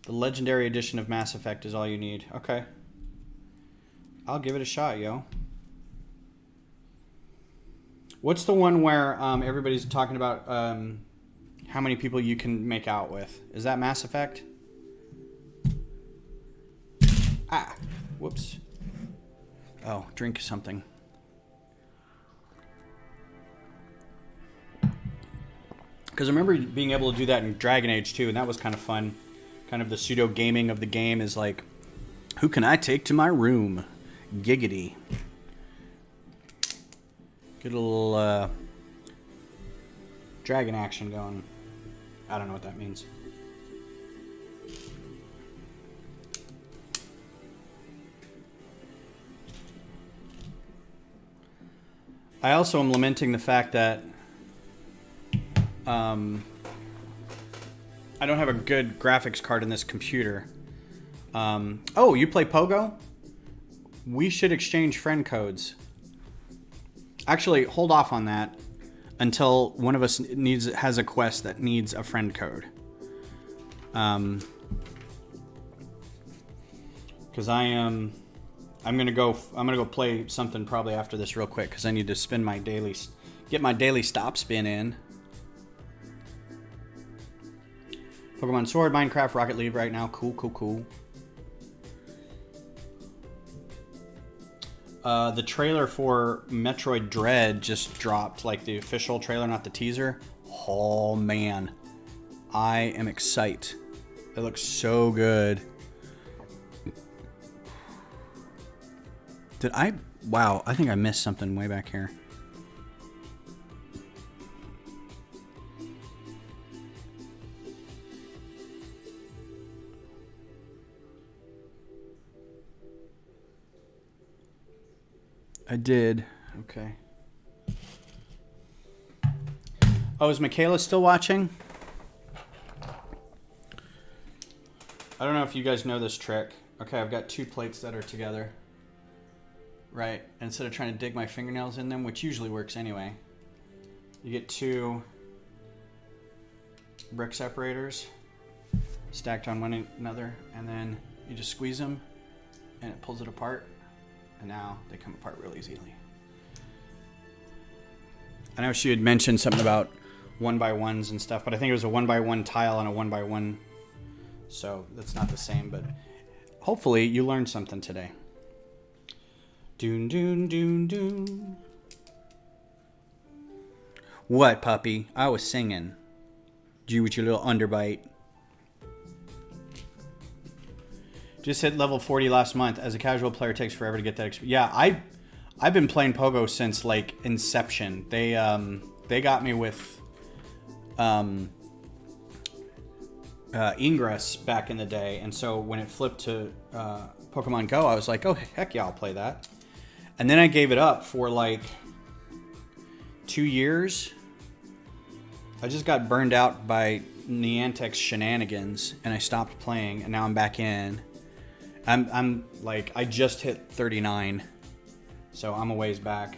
Speaker 1: The Legendary Edition of Mass Effect is all you need. Okay. I'll give it a shot, yo. What's the one where everybody's talking about how many people you can make out with? Is that Mass Effect? Ah, whoops. Oh, drink something. Because I remember being able to do that in Dragon Age 2, and that was kind of fun. Kind of the pseudo gaming of the game is like, who can I take to my room? Giggity. Get a little dragon action going. I don't know what that means. I also am lamenting the fact that I don't have a good graphics card in this computer. Oh, you play Pogo? We should exchange friend codes. Actually, hold off on that until one of us has a quest that needs a friend code. Because I'm gonna go play something probably after this real quick because I need to get my daily stop spin in. Pokemon Sword, Minecraft, Rocket League right now. Cool. The trailer for Metroid Dread just dropped, like the official trailer, not the teaser. Oh man, I am excited. It looks so good. Wow, I think I missed something way back here. I did. Okay. Oh, is Michaela still watching? I don't know if you guys know this trick. Okay, I've got two plates that are together. Right. Instead of trying to dig my fingernails in them, which usually works anyway, you get two brick separators stacked on one another, and then you just squeeze them, and it pulls it apart. And now they come apart real easily. I know she had mentioned something about 1x1s and stuff, but I think it was a 1x1 tile and a 1x1, so that's not the same, but hopefully you learned something today. Doon, doon, doon, doon. What, puppy? I was singing. You with your little underbite. Just hit level 40 last month. As a casual player, it takes forever to get that experience. Yeah, I've been playing Pogo since like inception. They got me with Ingress back in the day, and so when it flipped to Pokemon Go, I was like, oh heck yeah, I'll play that. And then I gave it up for like 2 years. I just got burned out by Niantic's shenanigans, and I stopped playing, and now I'm back in. I'm like, I just hit 39, so I'm a ways back.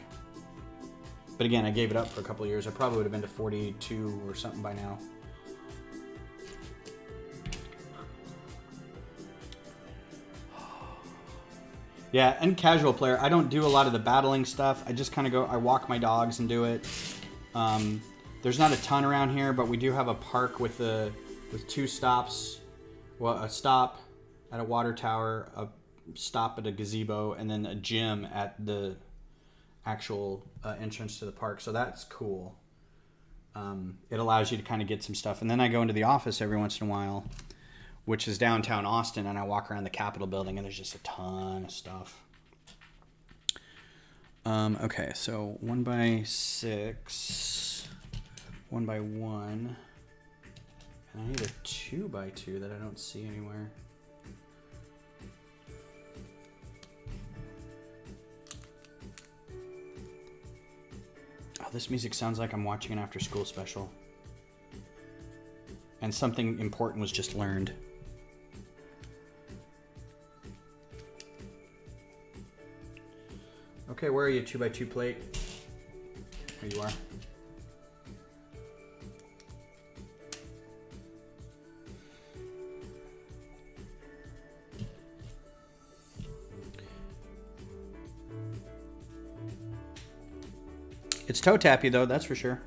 Speaker 1: But again, I gave it up for a couple of years. I probably would have been to 42 or something by now. Yeah, and casual player. I don't do a lot of the battling stuff. I just kind of go, I walk my dogs and do it. There's not a ton around here, but we do have a park with 2 stops. Well, a stop at a water tower, a stop at a gazebo, and then a gym at the actual entrance to the park. So that's cool. It allows you to kind of get some stuff. And then I go into the office every once in a while, which is downtown Austin, and I walk around the Capitol building, and there's just a ton of stuff. Okay, so 1x6, 1x1, and I need a 2x2 that I don't see anywhere. Oh, this music sounds like I'm watching an after-school special. And something important was just learned. Okay, where are you, 2x2 plate? There you are. It's toe tappy though, that's for sure.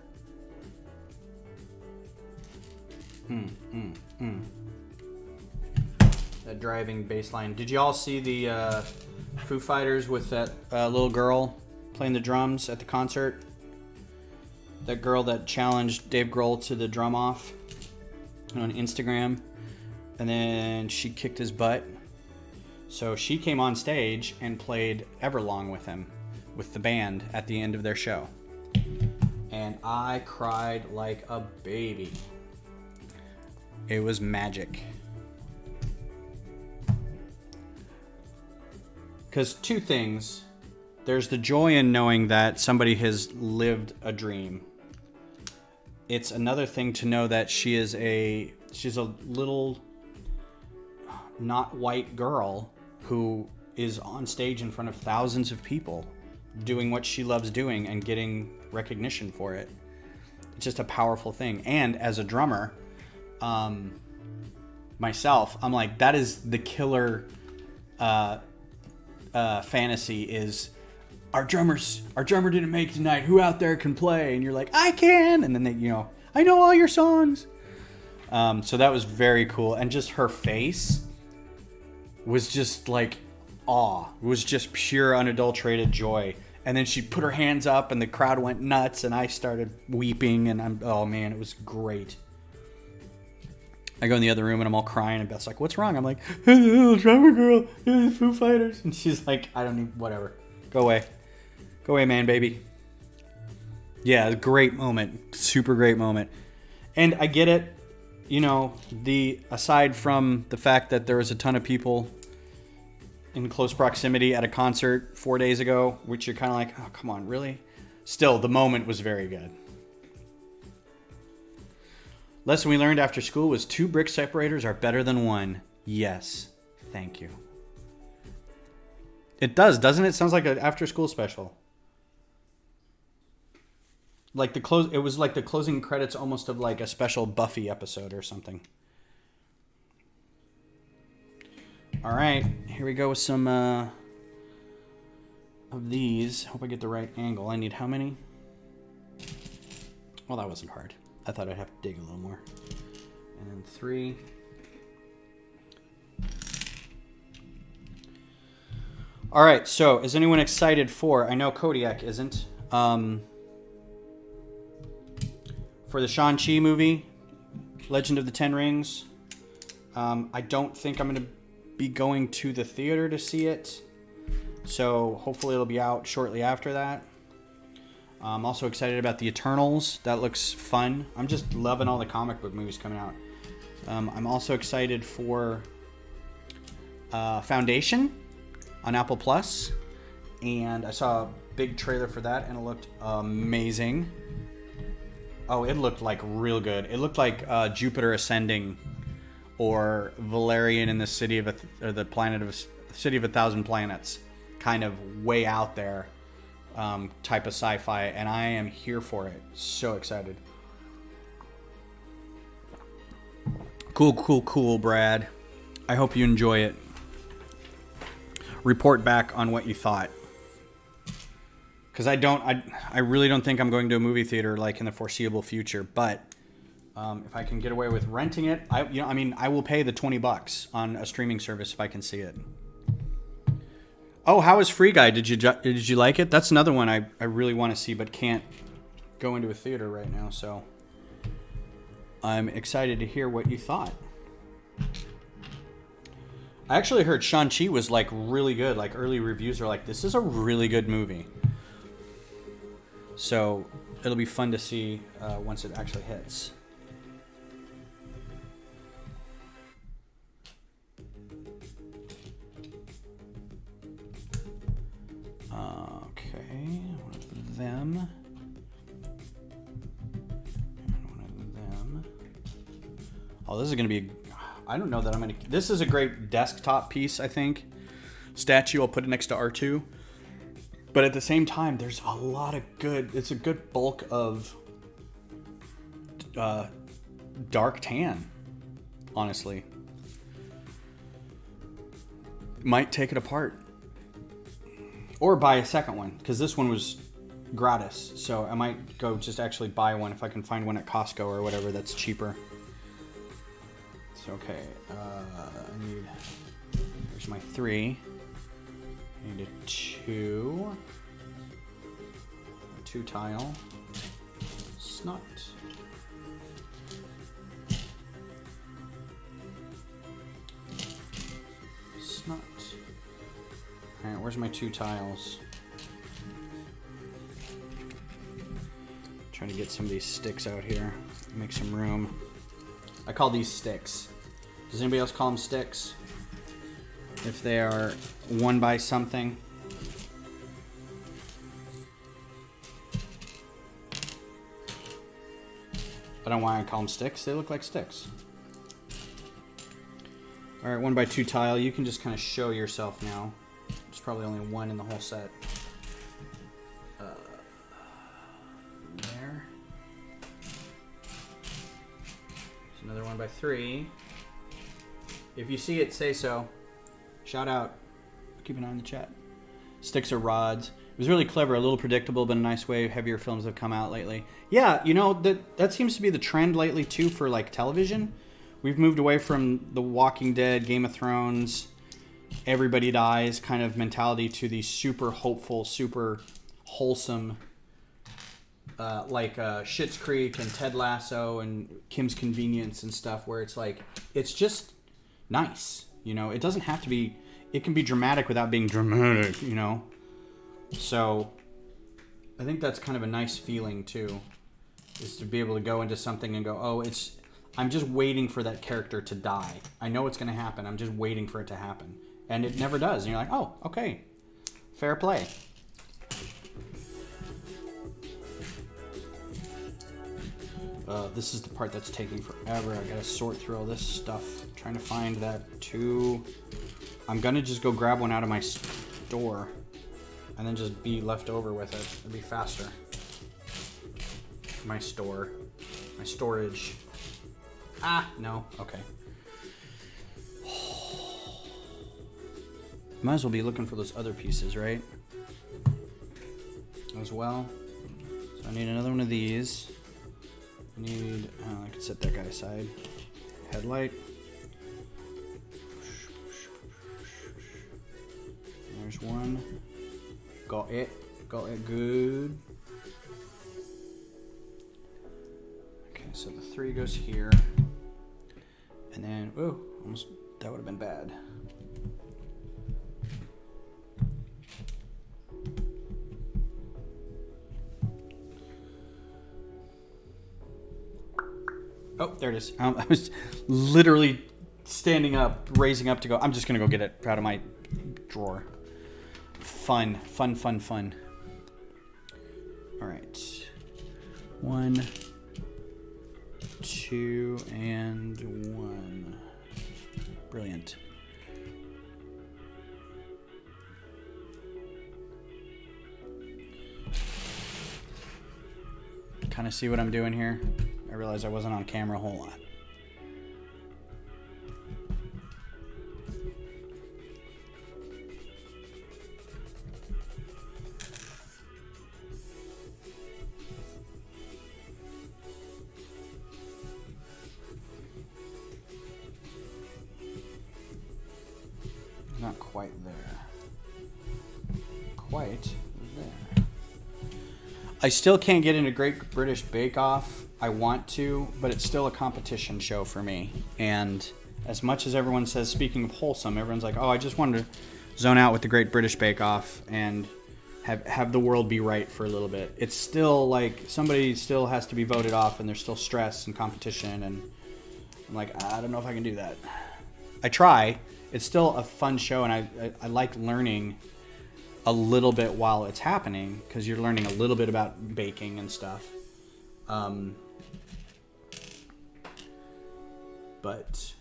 Speaker 1: That driving bass line. Did you all see the Foo Fighters with that little girl playing the drums at the concert? That girl that challenged Dave Grohl to the drum off on Instagram, and then she kicked his butt. So she came on stage and played Everlong with him, with the band at the end of their show. And I cried like a baby. It was magic. Because 2 things. There's the joy in knowing that somebody has lived a dream. It's another thing to know that she's a little not white girl who is on stage in front of thousands of people doing what she loves doing and getting recognition for it. It's just a powerful thing. And as a drummer, myself, I'm like, that is the killer fantasy is our drummer didn't make it tonight. Who out there can play? And you're like, I can. And then they, I know all your songs. So that was very cool. And just her face was just like awe. It was just pure unadulterated joy. And then she put her hands up and the crowd went nuts and I started weeping and oh man, it was great. I go in the other room and I'm all crying and Beth's like, what's wrong? I'm like, hey, the little drummer girl, the Foo Fighters. And she's like, I don't need, whatever. Go away. Go away, man, baby. Yeah, great moment. Super great moment. And I get it. Aside from the fact that there was a ton of people in close proximity at a concert 4 days ago, which you're kind of like, oh, come on, really? Still, the moment was very good. Lesson we learned after school was 2 brick separators are better than 1. Yes. Thank you. It does, doesn't it? Sounds like an after school special. Like it was like the closing credits almost of like a special Buffy episode or something. All right, here we go with some of these. Hope I get the right angle. I need how many? Well, that wasn't hard. I thought I'd have to dig a little more. And then 3. All right, so is anyone excited for, I know Kodiak isn't, for the Shang-Chi movie, Legend of the Ten Rings. I don't think I'm going to be going to the theater to see it, so hopefully it'll be out shortly after that. I'm also excited about the Eternals. That looks fun. I'm just loving all the comic book movies coming out. I'm also excited for Foundation on Apple Plus, and I saw a big trailer for that, and it looked amazing. Oh, it looked like real good. It looked like Jupiter Ascending, or Valerian in the City of City of a Thousand Planets, kind of way out there type of sci-fi, and I am here for it. So excited. Cool, Brad. I hope you enjoy it. Report back on what you thought, because I really don't think I'm going to a movie theater like in the foreseeable future. But if I can get away with renting it, I will pay the $20 on a streaming service if I can see it. Oh, how was Free Guy? Did you like it? That's another one I really want to see, but can't go into a theater right now. So I'm excited to hear what you thought. I actually heard Shang-Chi was like really good. Like early reviews are like, this is a really good movie. So it'll be fun to see once it actually hits. Okay, one of them. And one of them. Oh, this is going to be... I don't know that I'm going to... This is a great desktop piece, I think. Statue, I'll put it next to R2. But at the same time, there's a lot of good... It's a good bulk of dark tan, honestly. Might take it apart. Or buy a second one, because this one was gratis. So I might go just actually buy one if I can find one at Costco or whatever that's cheaper. Okay, I need, there's my 3, I need a 2 tile, snot, alright, where's my 2 tiles? Trying to get some of these sticks out here, make some room. I call these sticks. Does anybody else call them sticks? If they are one by something. I don't know why I call them sticks. They look like sticks. Alright, 1 by 2 tile. You can just kind of show yourself now. There's probably only one in the whole set. There. There's another 1 by 3. If you see it, say so. Shout out. Keep an eye on the chat. Sticks or rods. It was really clever, a little predictable, but a nice way heavier films have come out lately. Yeah, you know, that seems to be the trend lately, too, for, like, television. We've moved away from the Walking Dead, Game of Thrones, Everybody Dies kind of mentality to the super hopeful, super wholesome, like Schitt's Creek and Ted Lasso and Kim's Convenience and stuff, where it's like, it's just nice, you know. It doesn't have to be, it can be dramatic without being dramatic, you know. So I think that's kind of a nice feeling too, is to be able to go into something and go, oh, I'm just waiting for that character to die. I know it's going to happen. I'm just waiting for it to happen. And it never does. And you're like, oh, okay, fair play. This is the part that's taking forever. I gotta sort through all this stuff, trying to find that 2. I'm gonna just go grab one out of my store and then just be left over with it. It'll be faster. My store. My storage. Ah, no. Okay. Might as well be looking for those other pieces, right? As well. So I need another one of these. Need, I can set that guy aside. Headlight. There's one. Got it. Got it good. Okay, so the 3 goes here. And then, oh, almost, that would have been bad. Oh, there it is. I was literally standing up, raising up to go. I'm just going to go get it out of my drawer. Fun. All right. 1, 2, and 1. Brilliant. Kind of see what I'm doing here. I realized I wasn't on camera a whole lot. Not quite there. Quite there. I still can't get into Great British Bake Off. I want to, but it's still a competition show for me. And as much as everyone says, speaking of wholesome, everyone's like, oh, I just wanted to zone out with the Great British Bake Off and have the world be right for a little bit. It's still like somebody still has to be voted off, and there's still stress and competition. And I'm like, I don't know if I can do that. I try. It's still a fun show, and I like learning a little bit while it's happening, because you're learning a little bit about baking and stuff. But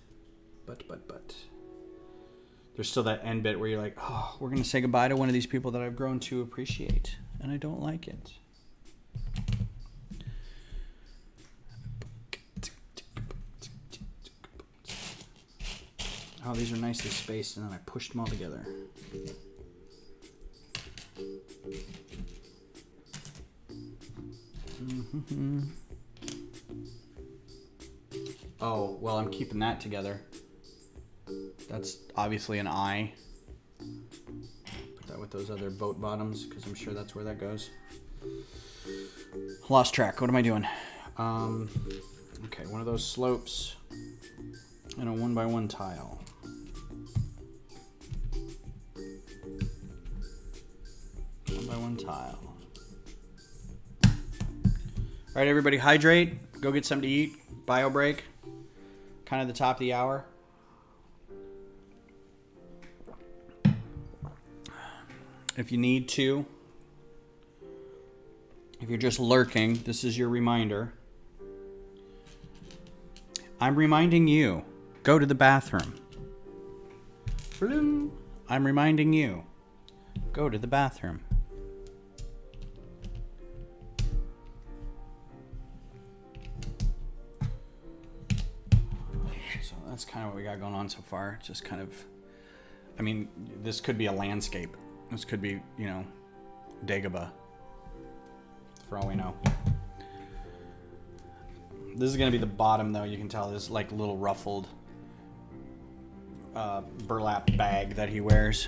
Speaker 1: there's still that end bit where you're like, oh, we're going to say goodbye to one of these people that I've grown to appreciate, and I don't like it. Oh, these are nicely spaced, and then I pushed them all together. Oh, well, I'm keeping that together. That's obviously an eye. Put that with those other boat bottoms, because I'm sure that's where that goes. Lost track. What am I doing? Okay, one of those slopes and a 1x1 tile. One tile. All right, everybody, hydrate. Go get something to eat. Bio break. Kind of the top of the hour. If you need to, if you're just lurking, this is your reminder. I'm reminding you, go to the bathroom. I'm reminding you, go to the bathroom. So that's kind of what we got going on so far. Just kind of, I mean, this could be a landscape. This could be, you know, Dagobah, for all we know. This is going to be the bottom, though. You can tell this like little ruffled burlap bag that he wears.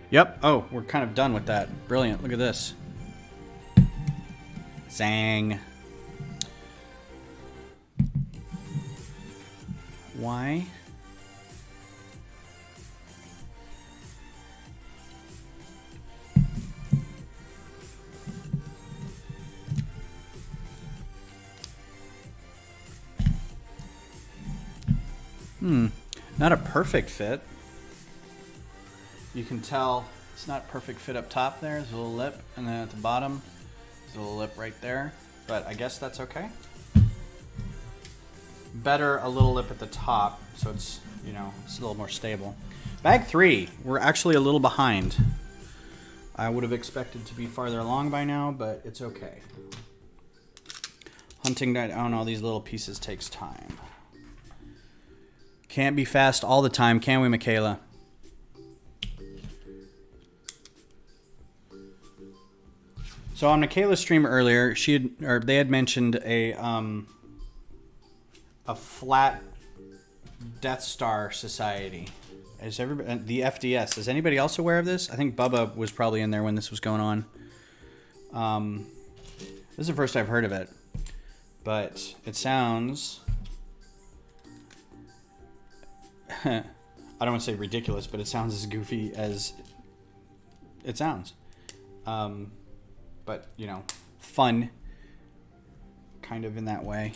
Speaker 1: Yep. Oh, we're kind of done with that. Brilliant. Look at this. Zang. Why? Not a perfect fit. You can tell it's not a perfect fit up top there. There's a little lip, and then at the bottom, there's a little lip right there. But I guess that's okay. Better a little lip at the top, so it's, you know, it's a little more stable. Bag 3, we're actually a little behind. I would have expected to be farther along by now, but it's okay. Hunting down all these little pieces takes time. Can't be fast all the time, can we, Michaela? So on Michaela's stream earlier, they had mentioned a flat Death Star society. Is everybody, the FDS? Is anybody else aware of this? I think Bubba was probably in there when this was going on. This is the first I've heard of it, but it sounds. I don't want to say ridiculous, but it sounds as goofy as it sounds. But, you know, fun, kind of in that way.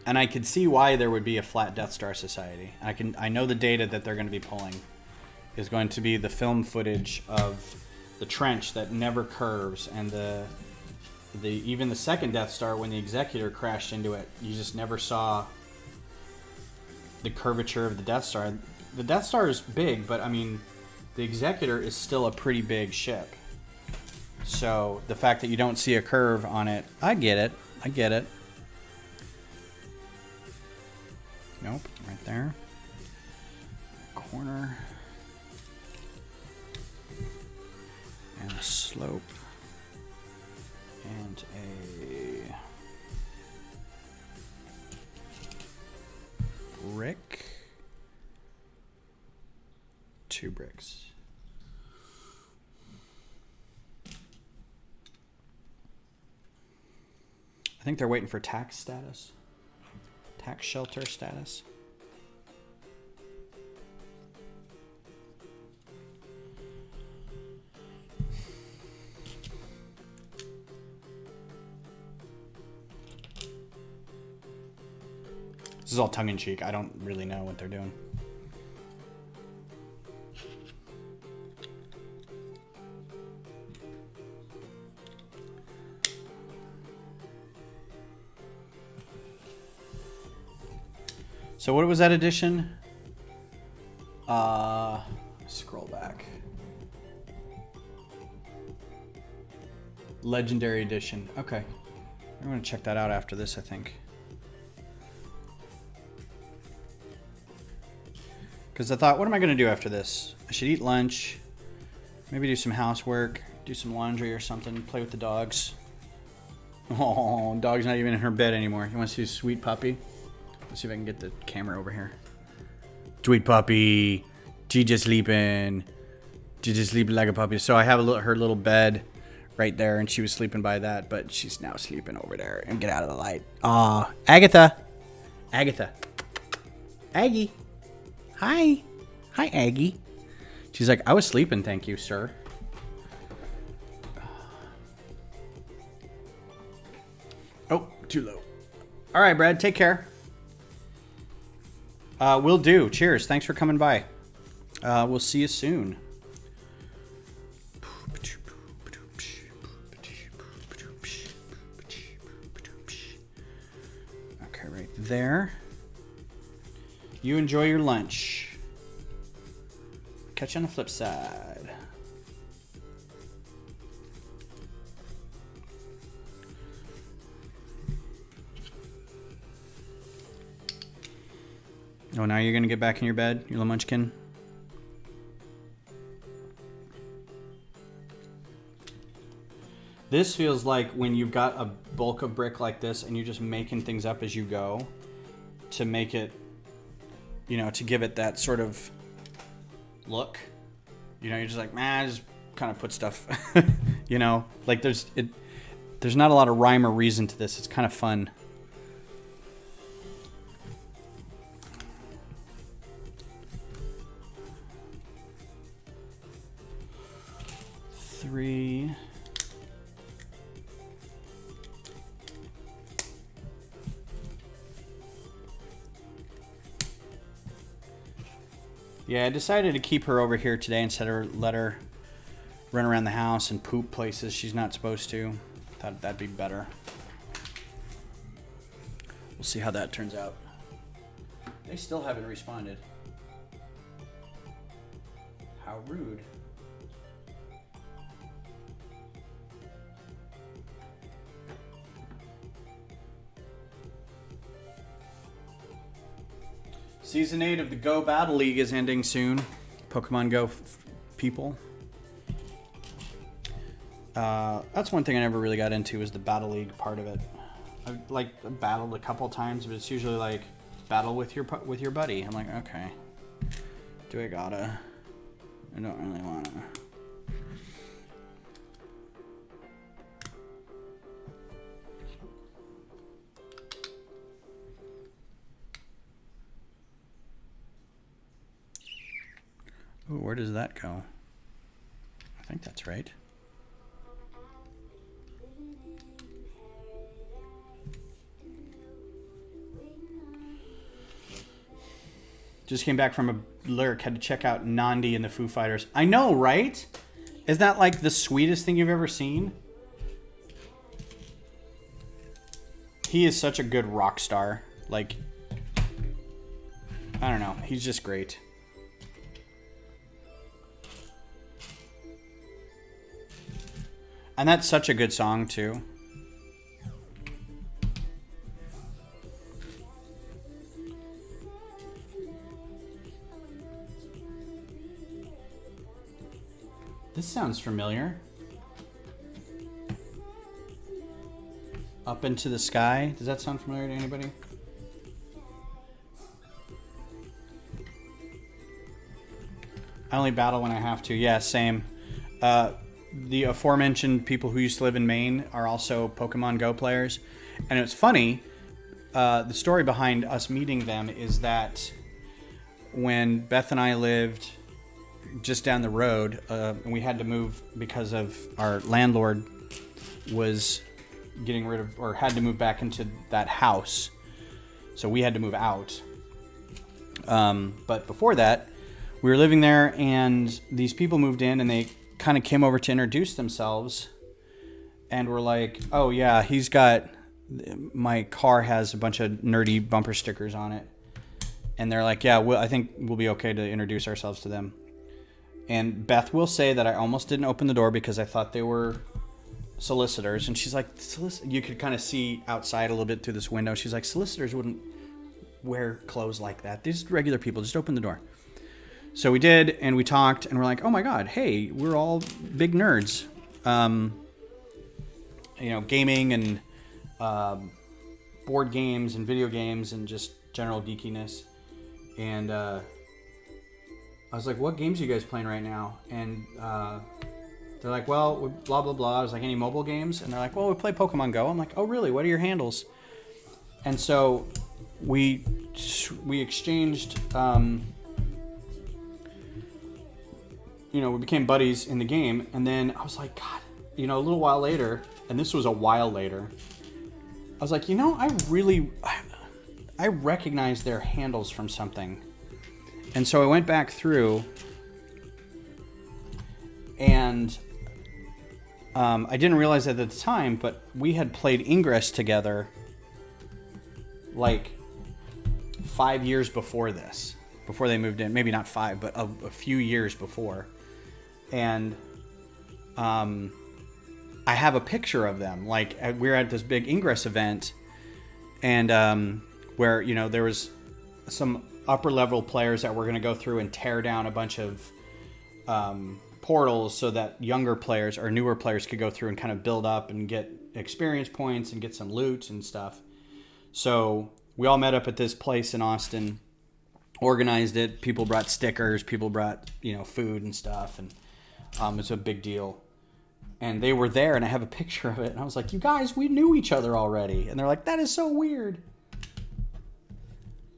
Speaker 1: And I could see why there would be a flat Death Star society. I know the data that they're going to be pulling is going to be the film footage of the trench that never curves, and even the second Death Star, when the Executor crashed into it, you just never saw the curvature of the Death Star. The Death Star is big, but I mean, the Executor is still a pretty big ship. So the fact that you don't see a curve on it, I get it. Nope, right there. Corner. And a slope. And a brick. 2 bricks. I think they're waiting for tax status. Tax shelter status. This is all tongue-in-cheek. I don't really know what they're doing. So what was that edition? Scroll back. Legendary edition. Okay. I'm going to check that out after this, I think. Because I thought, what am I going to do after this? I should eat lunch. Maybe do some housework. Do some laundry or something. Play with the dogs. Oh, dog's not even in her bed anymore. You want to see a sweet puppy? Let's see if I can get the camera over here. Sweet puppy. She just sleeping. She just sleeping like a puppy. So I have her little bed right there, and she was sleeping by that, but she's now sleeping over there. And get out of the light. Aw, Agatha. Agatha. Aggie. Hi. Hi, Aggie. She's like, I was sleeping, thank you, sir. Oh, too low. All right, Brad, take care. Will do. Cheers. Thanks for coming by. We'll see you soon. Okay, right there. You enjoy your lunch. Catch you on the flip side. Oh, now you're going to get back in your bed, you little munchkin? This feels like when you've got a bulk of brick like this and you're just making things up as you go to make it, you know, to give it that sort of look. You know, you're just like, man, I just kind of put stuff, you know, like there's not a lot of rhyme or reason to this. It's kind of fun. Three. Yeah, I decided to keep her over here today instead of let her run around the house and poop places she's not supposed to. Thought that'd be better. We'll see how that turns out. They still haven't responded. How rude. Season 8 of the Go Battle League is ending soon. Pokemon Go people. That's one thing I never really got into, is the Battle League part of it. I've like battled a couple times, but it's usually like battle with your buddy. I'm like, okay, do I gotta? I don't really wanna. Ooh, where does that go? I think that's right. Just came back from a lyric, had to check out Nandi and the Foo Fighters. I know, right? Isn't that like the sweetest thing you've ever seen? He is such a good rock star. Like, I don't know. He's just great. And that's such a good song, too. This sounds familiar. Up into the Sky. Does that sound familiar to anybody? I only battle when I have to. Yeah, same. The aforementioned people who used to live in Maine are also Pokemon Go players. And it's funny, the story behind us meeting them is that when Beth and I lived just down the road, and we had to move because of our landlord was getting rid of, or had to move back into that house. So we had to move out. But before that, we were living there, and these people moved in, and they kind of came over to introduce themselves, and were like, oh yeah, my car has a bunch of nerdy bumper stickers on it. And they're like, yeah, I think we'll be okay to introduce ourselves to them. And Beth will say that I almost didn't open the door because I thought they were solicitors. And she's like, you could kind of see outside a little bit through this window. She's like, solicitors wouldn't wear clothes like that. They're just regular people. Just open the door. So we did, and we talked, and we're like, oh my God, hey, we're all big nerds. Gaming and board games and video games and just general geekiness. And I was like, what games are you guys playing right now? And they're like, well, blah, blah, blah. I was like, any mobile games? And they're like, well, we play Pokemon Go. I'm like, oh, really? What are your handles? And so we exchanged, we became buddies in the game. And then I was like, God, a little while later, and this was a while later, I was like, I recognize their handles from something. And so I went back through, and I didn't realize it at the time, but we had played Ingress together like 5 years before this, before they moved in. Maybe not 5, but a few years before. And I have a picture of them. Like, we were at this big Ingress event, and where, there was some upper level players that were going to go through and tear down a bunch of portals so that younger players or newer players could go through and kind of build up and get experience points and get some loot and stuff. So we all met up at this place in Austin, organized it. People brought stickers, people brought, food and stuff. And it's a big deal. And they were there, and I have a picture of it. And I was like, you guys, we knew each other already. And they're like, that is so weird.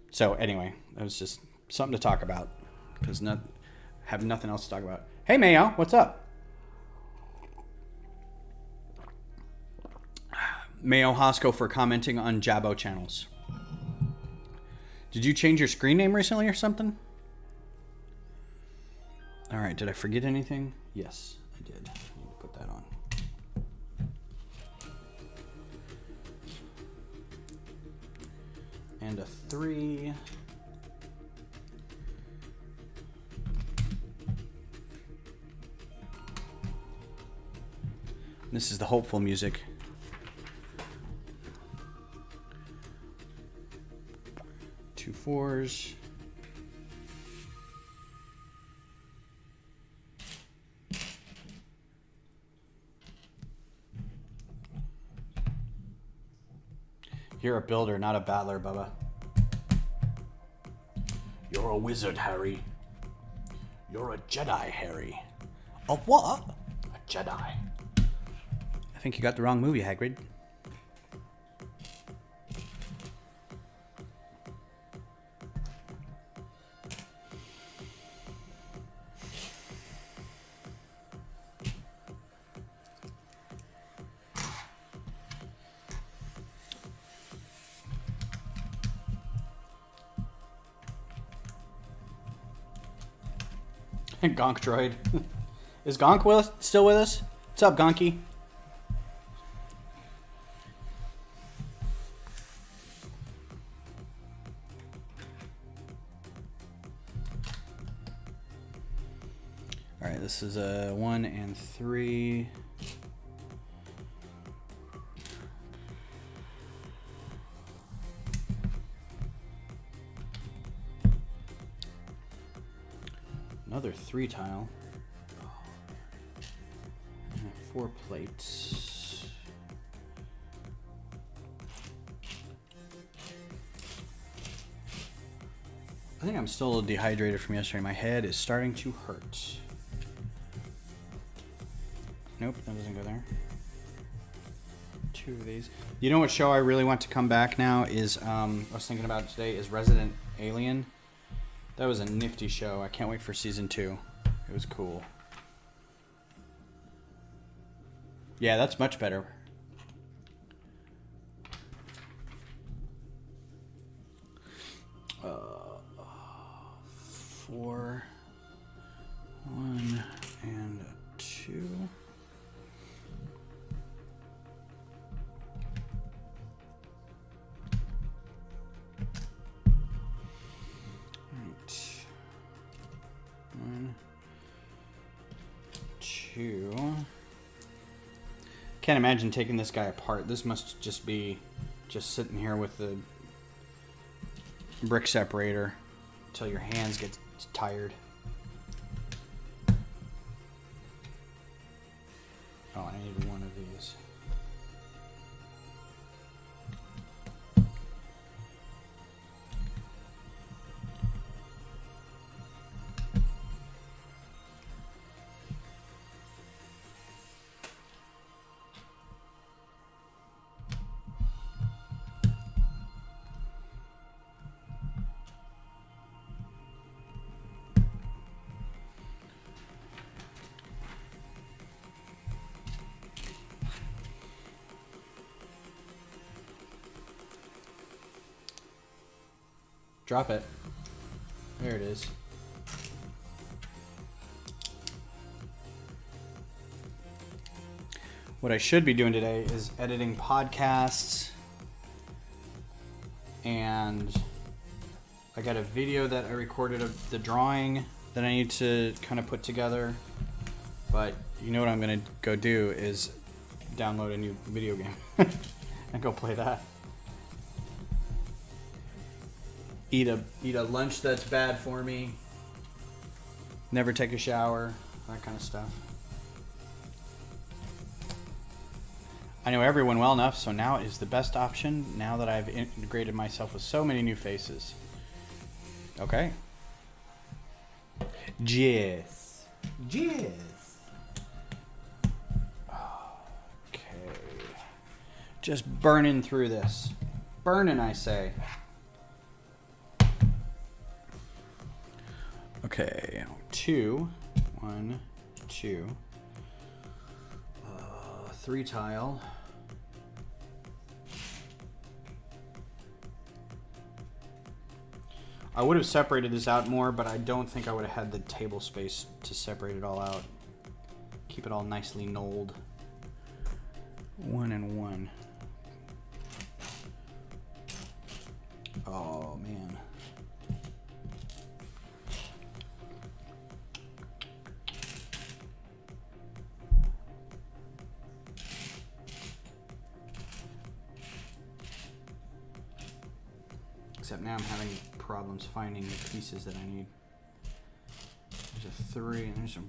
Speaker 1: So anyway, it was just something to talk about because have nothing else to talk about. Hey, Mayo, what's up? Mayo Hosco for commenting on Jabbo channels. Did you change your screen name recently or something? All right, did I forget anything? Yes, I did. I need to put that on. And a 3. This is the hopeful music. Two 4s. You're a builder, not a battler, Bubba. You're a wizard, Harry. You're a Jedi, Harry. A what? A Jedi. I think you got the wrong movie, Hagrid. Gonk droid. Is Gonk still with us? What's up, Gonky? All right, this is a 1 and 3. Another 3 tile. 4 plates. I think I'm still a little dehydrated from yesterday. My head is starting to hurt. Nope, that doesn't go there. 2 of these. You know what show I really want to come back now is, I was thinking about today, is Resident Alien. That was a nifty show. I can't wait for season 2. It was cool. Yeah, that's much better. Four, 1 and 2. Right. 1, 2. Can't imagine taking this guy apart. This must just be just sitting here with the brick separator until your hands get tired. Oh, I need 1 of these. Drop it. There it is. What I should be doing today is editing podcasts, and I got a video that I recorded of the drawing that I need to kind of put together. But you know what I'm going to go do is download a new video game and go play that. Eat a lunch that's bad for me. Never take a shower. That kind of stuff. I know everyone well enough, so now it is the best option now that I've integrated myself with so many new faces. Okay. Jess. Jess. Okay. Just burning through this. Burning, I say. Okay, 2, 1, 2, 3 tile. I would have separated this out more, but I don't think I would have had the table space to separate it all out. Keep it all nicely knolled. 1 and 1. Oh, man. Except now I'm having problems finding the pieces that I need. There's a 3 and there's a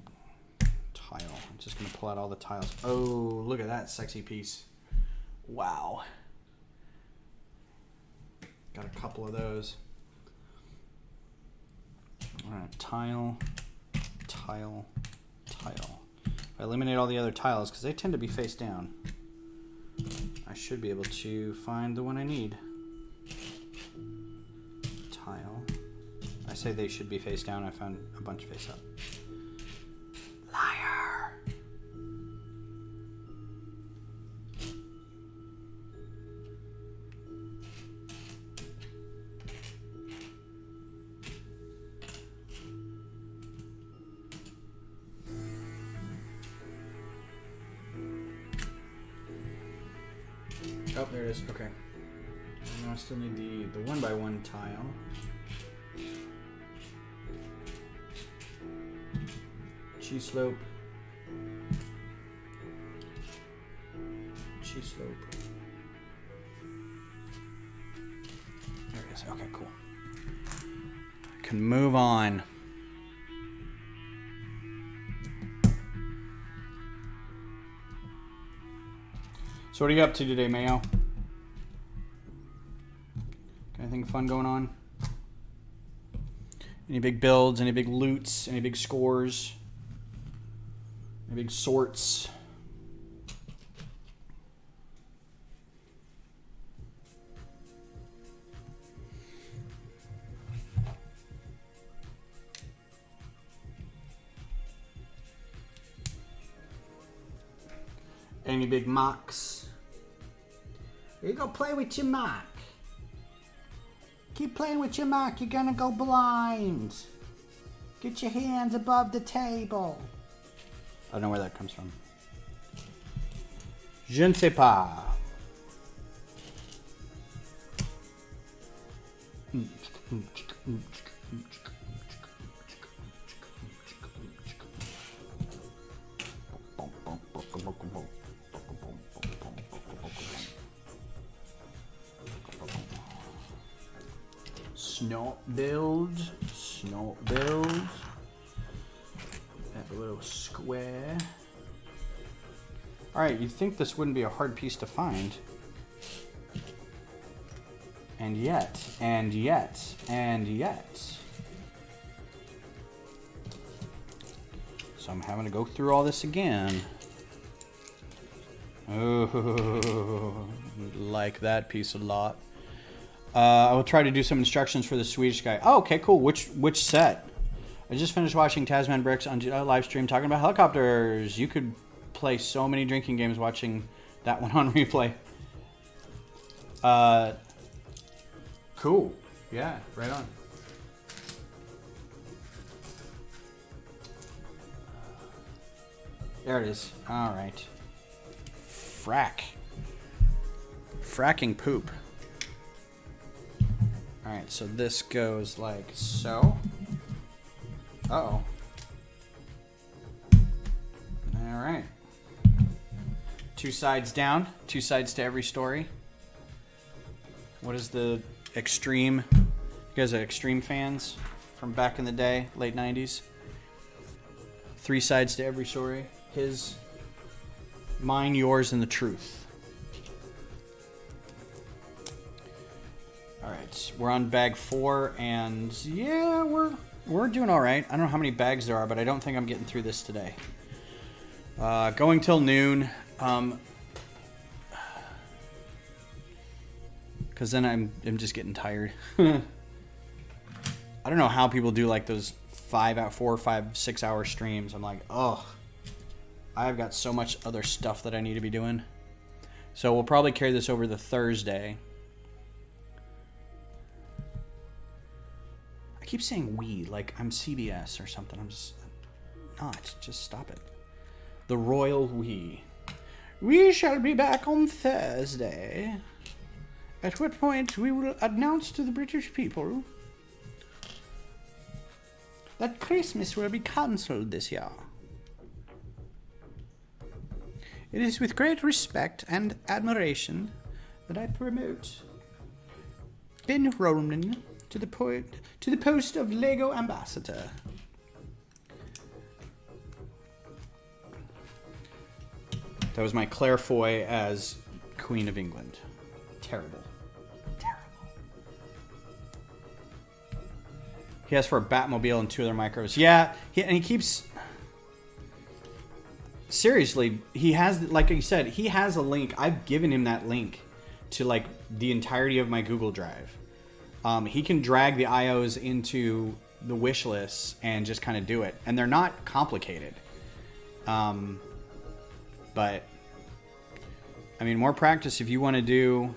Speaker 1: tile. I'm just going to pull out all the tiles. Oh, look at that sexy piece. Wow. couple of those. All right, tile, tile, tile. If I eliminate all the other tiles, because they tend to be face down, I should be able to find the one I need. Tile. I say they should be face down. I found a bunch face up. Liar. Oh, there it is. Okay. Now I still need the 1x1 tile. Cheese slope. Cheese slope. There it is. Okay, cool. I can move on. So what are you up to today, Mayo? Got anything fun going on? Any big builds, any big loots, any big scores, any big sorts? Any big mocks? You go play with your mock. Keep playing with your mock, you're gonna go blind. Get your hands above the table. I don't know where that comes from. Je ne sais pas. Snort build, snort build. Have a little square. Alright, you'd think this wouldn't be a hard piece to find. And yet, and yet, and yet. So I'm having to go through all this again. Oh, like that piece a lot. I will try to do some instructions for the Swedish guy. Oh, okay, cool. Which set? I just finished watching Tasman Bricks on live stream talking about helicopters. You could play so many drinking games watching that one on replay. Cool. Yeah, right on. There it is. All right. Fracking poop. Alright, so this goes like so. Uh-oh. Alright. 2 sides down, 2 sides to every story. What is the extreme? You guys are extreme fans from back in the day, late 90s. 3 sides to every story. His, mine, yours, and the truth. Alright, we're on bag 4, and yeah, we're doing alright. I don't know how many bags there are, but I don't think I'm getting through this today. Going till noon. Because then I'm just getting tired. I don't know how people do like those 4 or 5, 6 hour streams. I'm like, oh, I've got so much other stuff that I need to be doing. So we'll probably carry this over to Thursday. I keep saying we, like I'm CBS or something. I'm just not. Just stop it. The royal we. We shall be back on Thursday. At what point we will announce to the British people that Christmas will be cancelled this year. It is with great respect and admiration that I promote Ben Roman to the post of Lego ambassador. That was my Claire Foy as Queen of England. Terrible. Terrible. He asked for a Batmobile and 2 other micros. Yeah, and he keeps... Seriously, he has, like you said, he has a link. I've given him that link to, like, the entirety of my Google Drive. He can drag the IOs into the wish lists and just kind of do it. And they're not complicated. But, I mean, more practice if you want to do...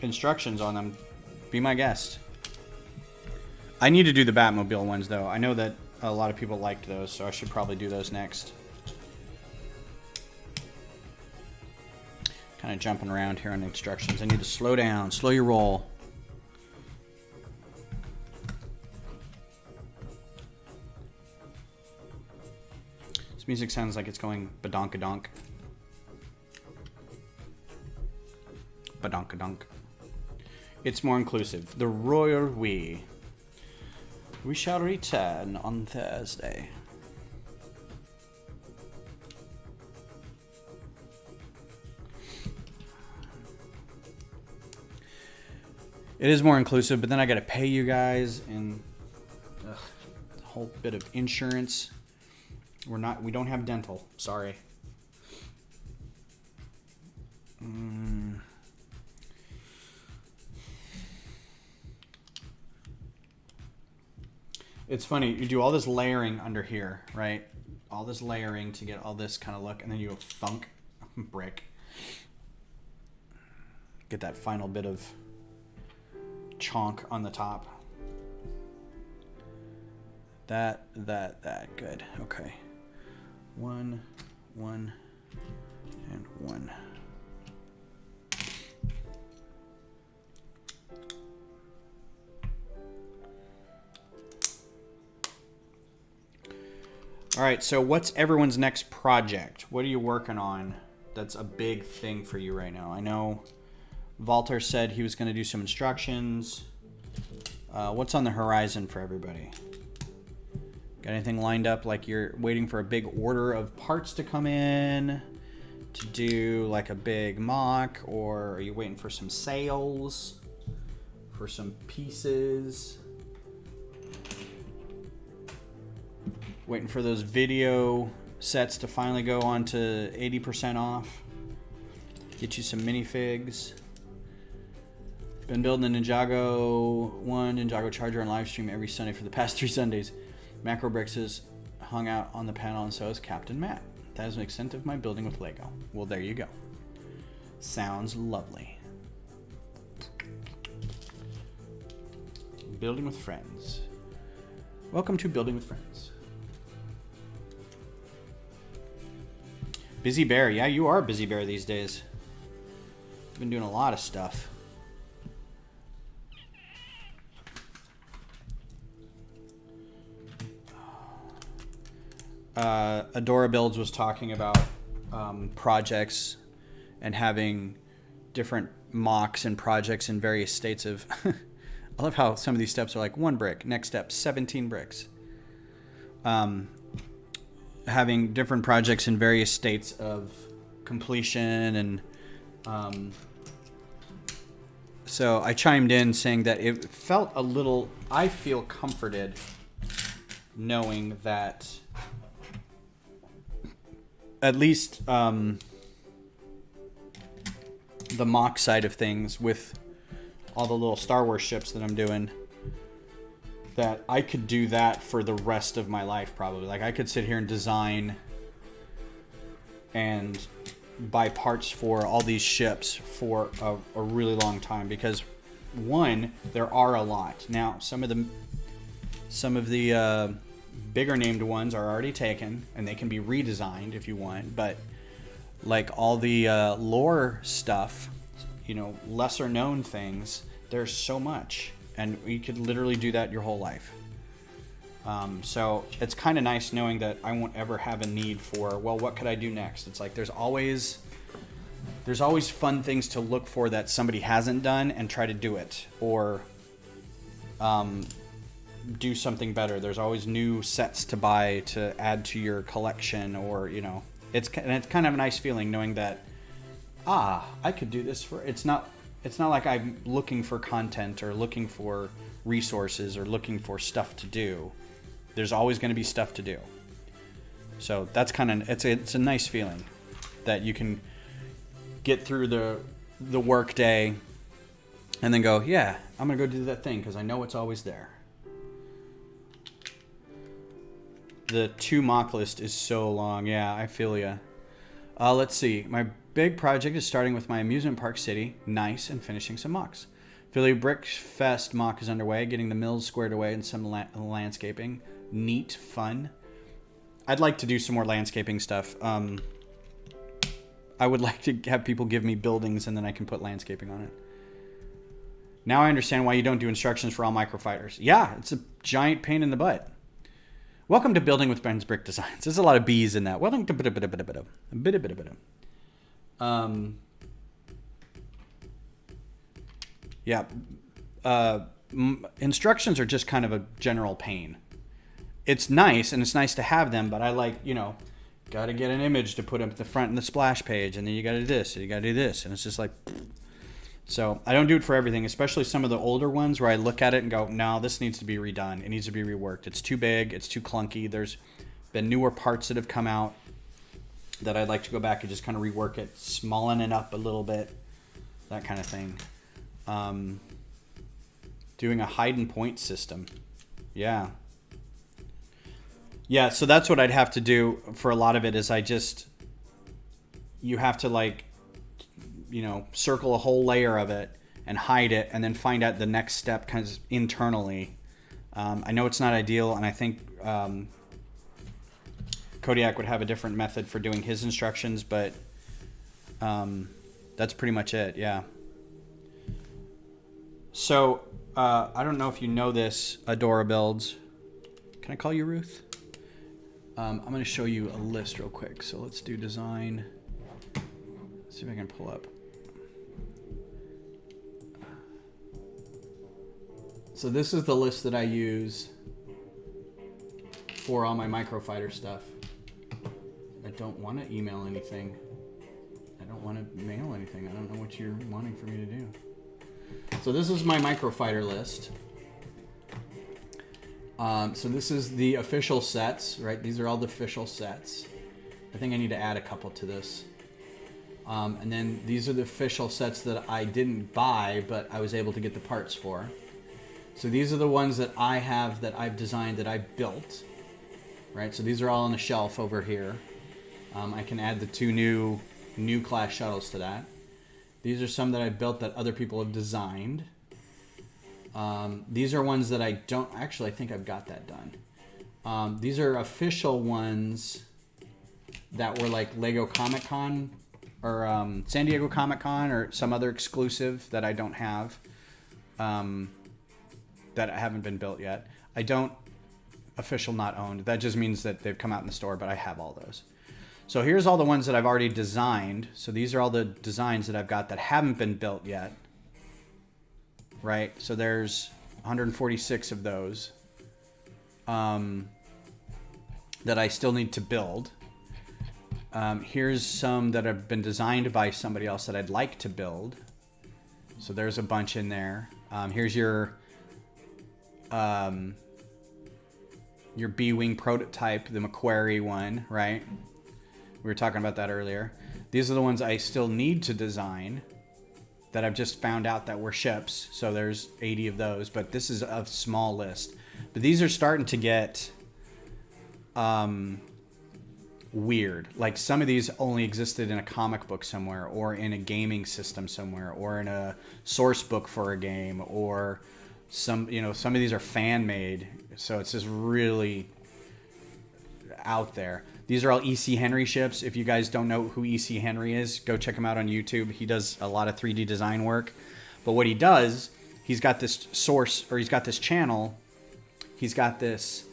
Speaker 1: instructions on them, be my guest. I need to do the Batmobile ones, though. I know that a lot of people liked those, so I should probably do those next. Kind of jumping around here on the instructions. I need to slow down, slow your roll. This music sounds like it's going badonkadonk. Badonkadonk. It's more inclusive. The royal we. We shall return on Thursday. It is more inclusive, but then I gotta pay you guys and a whole bit of insurance. We don't have dental. Sorry. It's funny, you do all this layering under here, right? All this layering to get all this kind of look, and then you go thunk, brick. Get that final bit of chonk on the top. That, good. Okay. 1, 1, and 1. All right, so what's everyone's next project? What are you working on that's a big thing for you right now? I know Walter said he was going to do some instructions. What's on the horizon for everybody? Got anything lined up, like you're waiting for a big order of parts to come in to do like a big mock, or are you waiting for some sales for some pieces? Waiting for those video sets to finally go on to 80% off. Get you some minifigs. Been building a Ninjago 1 Ninjago Charger on live stream every Sunday for the past 3 Sundays. Macro Bricks has hung out on the panel, and so has Captain Matt. That is an extent of my building with Lego. Well, there you go. Sounds lovely. Building with friends. Welcome to Building with Friends. Busy Bear. Yeah, you are a busy bear these days. You've been doing a lot of stuff. Adora Builds was talking about projects and having different mocks and projects in various states of... I love how some of these steps are like 1 brick. Next step, 17 bricks. Having different projects in various states of completion, and so I chimed in saying that it felt a little... I feel comforted knowing that at least the mock side of things with all the little Star Wars ships that I'm doing, that I could do that for the rest of my life probably. Like I could sit here and design and buy parts for all these ships for a really long time, because one, there are a lot. Now some of the bigger named ones are already taken and they can be redesigned if you want, but like all the lore stuff, you know, lesser known things, there's so much, and you could literally do that your whole life. So it's kind of nice knowing that I won't ever have a need for, well, what could I do next? It's like there's always fun things to look for that somebody hasn't done and try to do it, or do something better. There's always new sets to buy to add to your collection, or, you know, it's kind of a nice feeling knowing that I could do this for, it's not like I'm looking for content or looking for resources or looking for stuff to do. There's always going to be stuff to do. So that's kind of, it's a nice feeling that you can get through the work day and then go, yeah, I'm going to go do that thing because I know it's always there. The 2 mock list is so long. Yeah, I feel ya. Let's see. My big project is starting with my amusement park city. Nice. And finishing some mocks. Philly Brick Fest mock is underway. Getting the mills squared away and some landscaping. Neat. Fun. I'd like to do some more landscaping stuff. I would like to have people give me buildings and then I can put landscaping on it. Now I understand why you don't do instructions for all microfighters. Yeah, it's a giant pain in the butt. Welcome to Building with Ben's Brick Designs. There's a lot of B's in that. Welcome to yeah. Instructions are just kind of a general pain. It's nice, and it's nice to have them, but I like, got to get an image to put up at the front in the splash page, and then you got to do this, and you got to do this, and it's just like... So I don't do it for everything, especially some of the older ones where I look at it and go, no, this needs to be redone. It needs to be reworked. It's too big. It's too clunky. There's been newer parts that have come out that I'd like to go back and just kind of rework it, smallen it up a little bit, that kind of thing. Doing a hide and point system. Yeah. Yeah, so that's what I'd have to do for a lot of it is you have to circle a whole layer of it and hide it and then find out the next step kind of internally. I know it's not ideal, and I think Kodiak would have a different method for doing his instructions, but that's pretty much it, yeah. So, I don't know if you know this, Adora Builds. Can I call you Ruth? I'm going to show you a list real quick. So let's do design. Let's see if I can pull up. So this is the list that I use for all my microfighter stuff. I don't want to email anything. I don't want to mail anything. I don't know what you're wanting for me to do. So this is my microfighter list. So this is the official sets, right? These are all the official sets. I think I need to add a couple to this. And then these are the official sets that I didn't buy, but I was able to get the parts for. So these are the ones that I have, that I've designed, that I built, right? So these are all on a shelf over here. I can add the 2 new class shuttles to that. These are some that I built that other people have designed. These are ones that I don't... Actually, I think I've got that done. These are official ones that were like Lego Comic Con or San Diego Comic Con or some other exclusive that I don't have, that haven't been built yet. I don't... Official, not owned. That just means that they've come out in the store, but I have all those. So here's all the ones that I've already designed. So these are all the designs that I've got that haven't been built yet. Right? So there's 146 of those that I still need to build. Here's some that have been designed by somebody else that I'd like to build. So there's a bunch in there. Here's your B-Wing prototype, the Macquarie one, right? We were talking about that earlier. These are the ones I still need to design that I've just found out that were ships. So there's 80 of those, but this is a small list. But these are starting to get weird. Like some of these only existed in a comic book somewhere, or in a gaming system somewhere, or in a source book for a game, or some of these are fan made. So it's just really out there. These are all E.C. Henry ships. If you guys don't know who E.C. Henry is, go check him out on YouTube. He does a lot of 3D design work. But what he does, he's got this source, or he's got this channel. He's got this,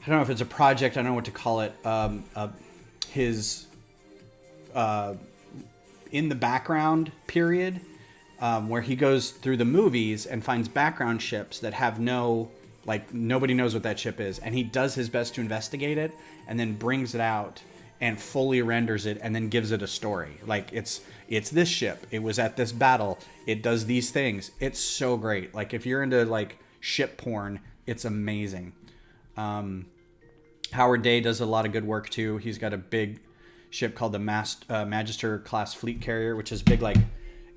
Speaker 1: I don't know if it's a project, I don't know what to call it. His in the background period, where he goes through the movies and finds background ships that have nobody knows what that ship is, and he does his best to investigate it and then brings it out and fully renders it and then gives it a story. Like it's this ship. It was at this battle. It does these things. It's so great. Like if you're into like ship porn, it's amazing. Howard Day does a lot of good work too. He's got a big ship called the Magister class fleet carrier, which is big. Like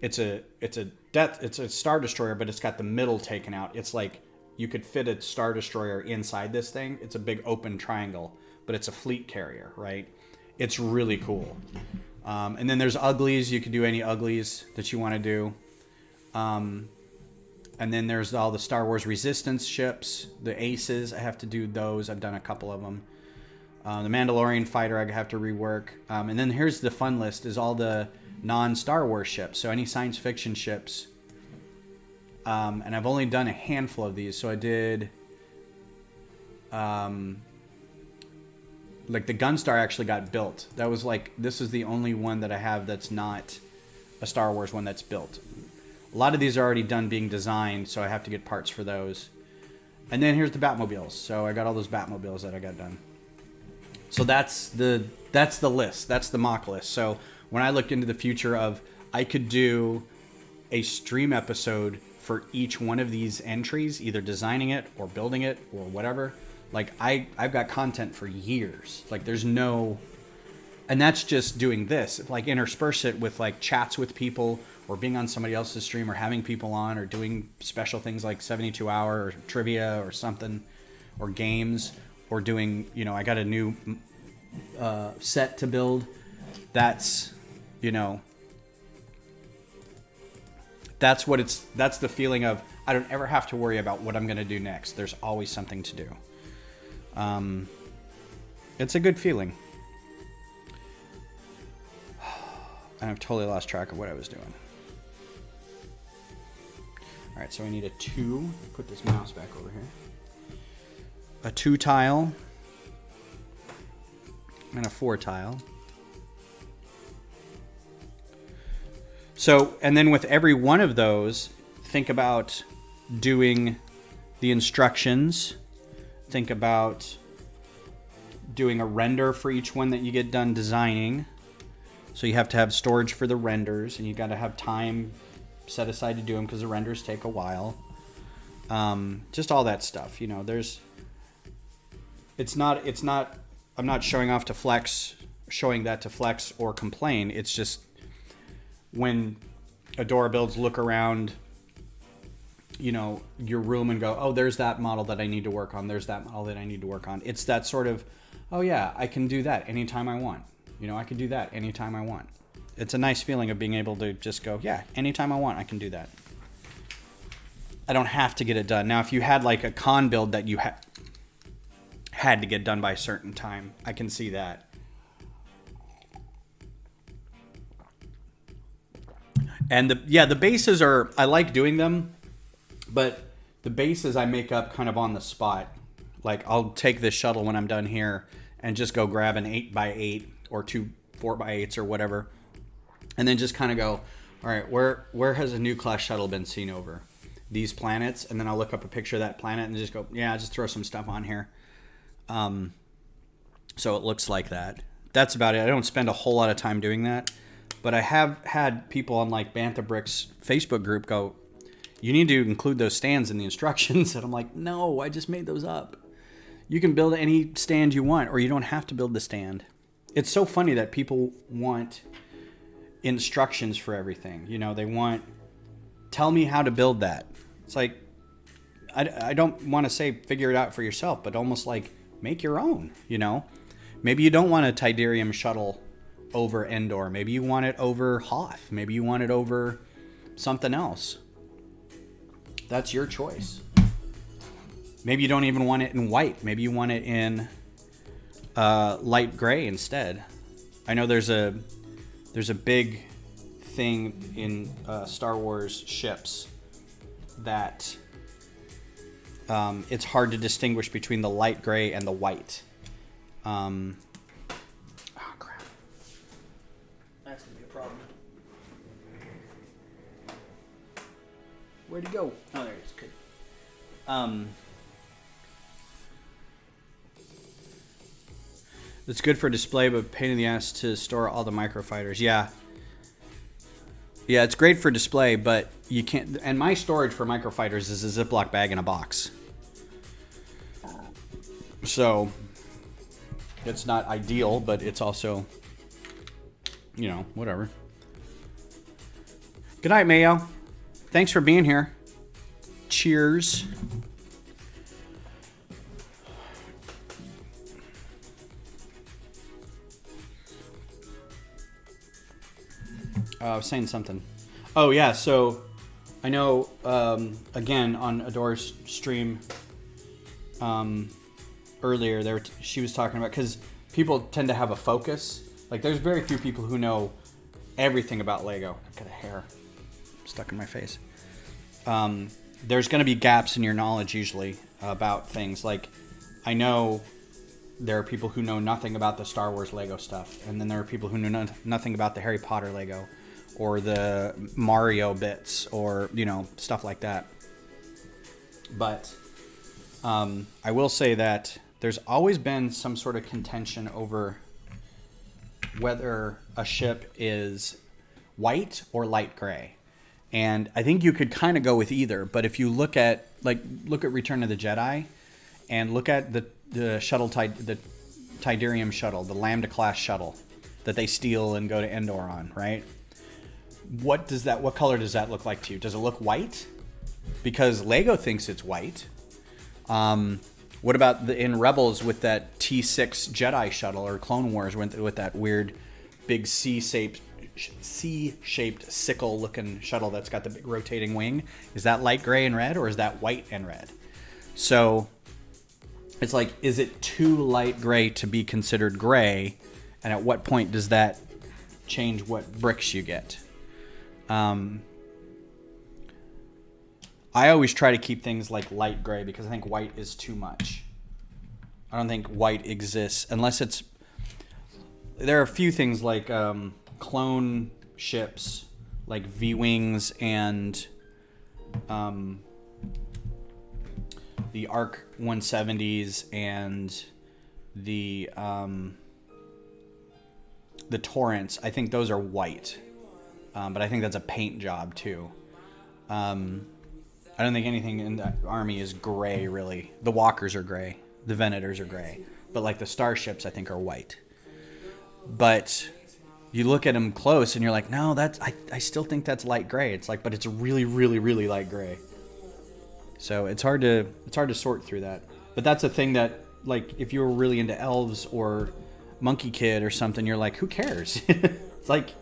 Speaker 1: it's a Star Destroyer, but it's got the middle taken out. It's like you could fit a Star Destroyer inside this thing. It's a big open triangle, but it's a fleet carrier, right? It's really cool. And then there's uglies. You can do any uglies that you want to do. And then there's all the Star Wars Resistance ships, the Aces. I have to do those. I've done a couple of them. The Mandalorian fighter I have to rework. And then here's the fun list is all the non-Star Wars ships. So any science fiction ships. And I've only done a handful of these. So I did... like the Gunstar actually got built. That was like... This is the only one that I have that's not a Star Wars one that's built. A lot of these are already done being designed, so I have to get parts for those. And then here's the Batmobiles. So I got all those Batmobiles that I got done. So that's the list. That's the mock list. So when I looked into the future of I could do a stream episode for each one of these entries, either designing it or building it or whatever, like I've got content for years. Like there's no... And that's just doing this. Like intersperse it with like chats with people or being on somebody else's stream or having people on or doing special things like 72 hour or trivia or something or games or doing, you know, I got a new set to build. That's, you know, that's the feeling of I don't ever have to worry about what I'm going to do next. There's always something to do. It's a good feeling. And I've totally lost track of what I was doing. All right, so I need a 2. Put this mouse back over here. A 2 tile. And a 4 tile. So, and then with every one of those, think about doing the instructions. Think about doing a render for each one that you get done designing. So you have to have storage for the renders, and you got to have time set aside to do them because the renders take a while. Just all that stuff, you know. It's not. I'm not showing that to flex or complain. It's just when Adora builds, look around, you know, your room and go, oh, there's that model that I need to work on. There's that model that I need to work on. It's that sort of, oh yeah, I can do that anytime I want. You know, I can do that anytime I want. It's a nice feeling of being able to just go, yeah, anytime I want, I can do that. I don't have to get it done. Now, if you had like a con build that you had to get done by a certain time, I can see that. And the bases are, I like doing them, but the bases I make up kind of on the spot. Like I'll take this shuttle when I'm done here and just go grab an 8x8 or 2 4x8s or whatever. And then just kind of go, all right, where has a new class shuttle been seen over? These planets. And then I'll look up a picture of that planet and just go, yeah, just throw some stuff on here. So it looks like that. That's about it. I don't spend a whole lot of time doing that. But I have had people on like Bantha Bricks Facebook group go, you need to include those stands in the instructions. And I'm like, no, I just made those up. You can build any stand you want, or you don't have to build the stand. It's so funny that people want instructions for everything. You know, they want, tell me how to build that. It's like, I don't want to say figure it out for yourself, but almost like make your own, you know? Maybe you don't want a Tidarium shuttle over Endor. Maybe you want it over Hoth. Maybe you want it over something else. That's your choice. Maybe you don't even want it in white. Maybe you want it in light gray instead. I know there's a big thing in Star Wars ships that it's hard to distinguish between the light gray and the white. Oh crap! That's gonna be a problem. Where'd he go? Oh, there he is. Good. It's good for display, but pain in the ass to store all the microfighters. Yeah. Yeah, it's great for display, but you can't... And my storage for microfighters is a Ziploc bag in a box. So, it's not ideal, but it's also, you know, whatever. Good night, Mayo. Thanks for being here. Cheers. I was saying something. Oh, yeah, so I know, again, on Adore's stream earlier, she was talking about, because people tend to have a focus. Like, there's very few people who know everything about Lego. I've got a hair stuck in my face. There's going to be gaps in your knowledge, usually, about things. Like, I know there are people who know nothing about the Star Wars Lego stuff, and then there are people who know nothing about the Harry Potter Lego, or the Mario bits, or, you know, stuff like that. But I will say that there's always been some sort of contention over whether a ship is white or light gray. And I think you could kind of go with either, but if you look at Return of the Jedi and look at the shuttle, the Tidarium shuttle, the Lambda class shuttle that they steal and go to Endor on, right? What color does that look like to you? Does it look white? Because Lego thinks it's white. What about in Rebels with that T6 Jedi shuttle, or Clone Wars with that weird big C-shaped sickle-looking shuttle that's got the big rotating wing? Is that light gray and red, or is that white and red? So it's like, is it too light gray to be considered gray? And at what point does that change what bricks you get? I always try to keep things like light gray because I think white is too much. I don't think white exists unless it's... There are a few things like clone ships, like V-Wings and the ARC 170s and the Torrents. I think those are white. But I think that's a paint job too. I don't think anything in the Army is gray, really. The Walkers are gray. The Venators are gray. But like the starships, I think, are white. But you look at them close and you're like, no, I still think that's light gray. It's like, but it's really, really, really light gray. So it's hard to sort through that. But that's a thing that, like, if you were really into elves or Monkey Kid or something, you're like, who cares? It's like,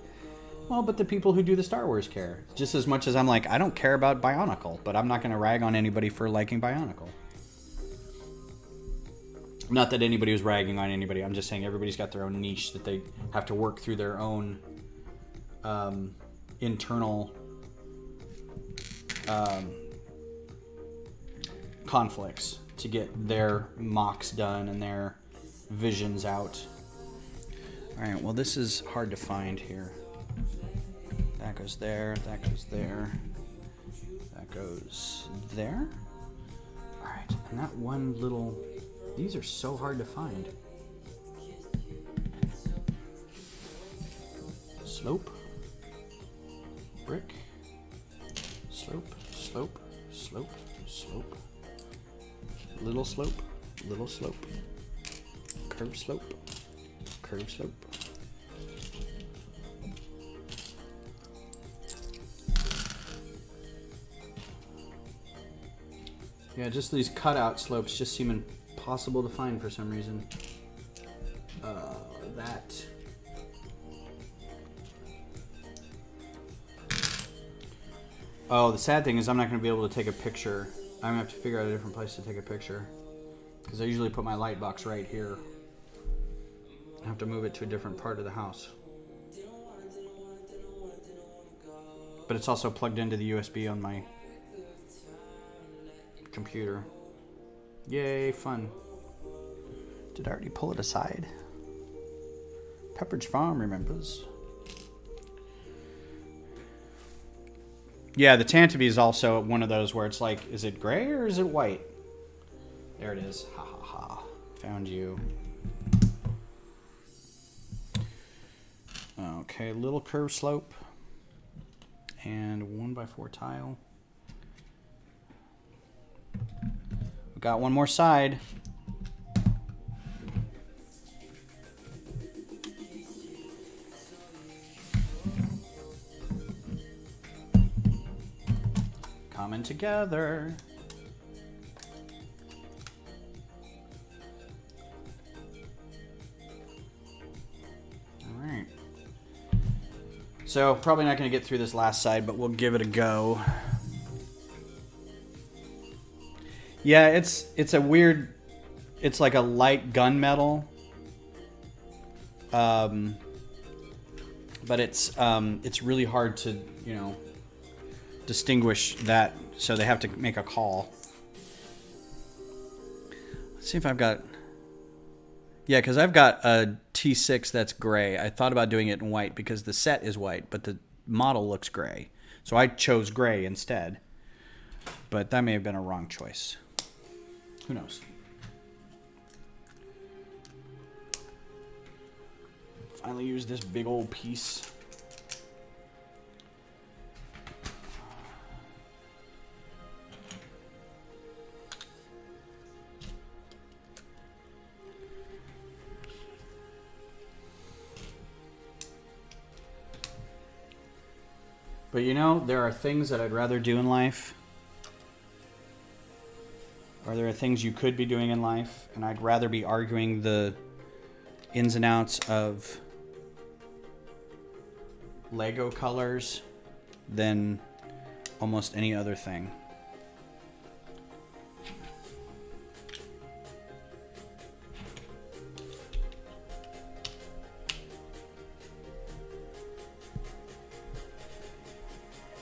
Speaker 1: well, but the people who do the Star Wars care. Just as much as I'm like, I don't care about Bionicle, but I'm not going to rag on anybody for liking Bionicle. Not that anybody was ragging on anybody. I'm just saying everybody's got their own niche that they have to work through their own internal conflicts to get their mocks done and their visions out. All right, well, this is hard to find here. That goes there, that goes there, that goes there. All right, and that one little... These are so hard to find. Slope, brick, slope, slope, slope, slope, little slope, little slope, curve slope, curve slope. Yeah, just these cutout slopes just seem impossible to find for some reason. That. Oh, the sad thing is I'm not going to be able to take a picture. I'm going to have to figure out a different place to take a picture. Because I usually put my light box right here. I have to move it to a different part of the house. But it's also plugged into the USB on my computer. Yay, fun. Did I already pull it aside? Pepperidge Farm remembers. Yeah, the Tantivy is also one of those where it's like, is it gray or is it white? There it is. Ha ha ha. Found you. Okay, little curve slope and 1x4 tile. We got one more side. Coming together. All right. So probably not going to get through this last side, but we'll give it a go. Yeah, it's a weird, it's like a light gunmetal. But it's really hard to, you know, distinguish that, so they have to make a call. Let's see if I've got, yeah, because I've got a T6 that's gray. I thought about doing it in white because the set is white, but the model looks gray. So I chose gray instead. But that may have been a wrong choice. Who knows? Finally use this big old piece. But you know, there are things that I'd rather do in life. Or there are things you could be doing in life, and I'd rather be arguing the ins and outs of Lego colors than almost any other thing.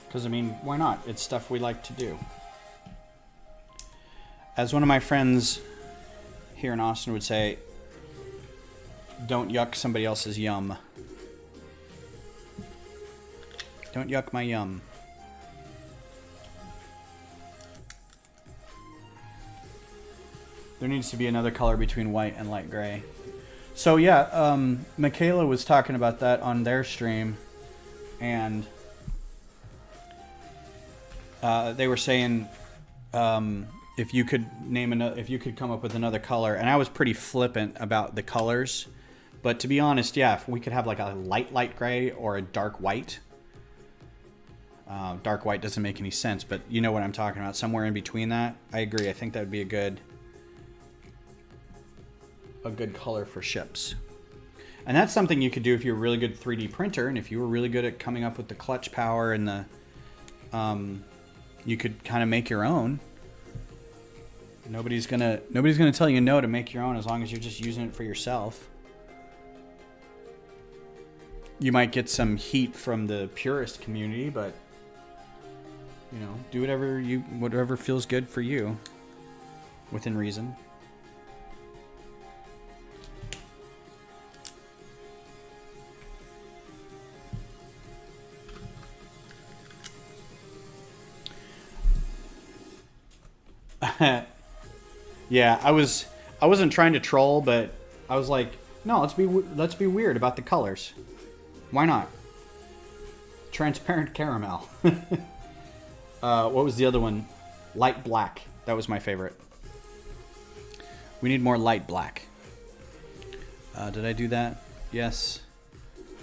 Speaker 1: Because, I mean, why not? It's stuff we like to do. As one of my friends here in Austin would say, don't yuck somebody else's yum. Don't yuck my yum. There needs to be another color between white and light gray. So yeah, Michaela was talking about that on their stream, and they were saying if you could name another, if you could come up with another color, and I was pretty flippant about the colors, but to be honest, yeah, if we could have like a light gray or a dark white. Dark white doesn't make any sense, but you know what I'm talking about. Somewhere in between that, I agree. I think that would be a good color for ships. And that's something you could do if you're a really good 3D printer, and if you were really good at coming up with the clutch power and the, you could kind of make your own. Nobody's gonna tell you no to make your own as long as you're just using it for yourself. You might get some heat from the purist community, but you know, do whatever feels good for you, within reason. Yeah, I wasn't trying to troll, but I was like, no, let's be weird about the colors. Why not? Transparent caramel. What was the other one? Light black. That was my favorite. We need more light black. Did I do that? Yes.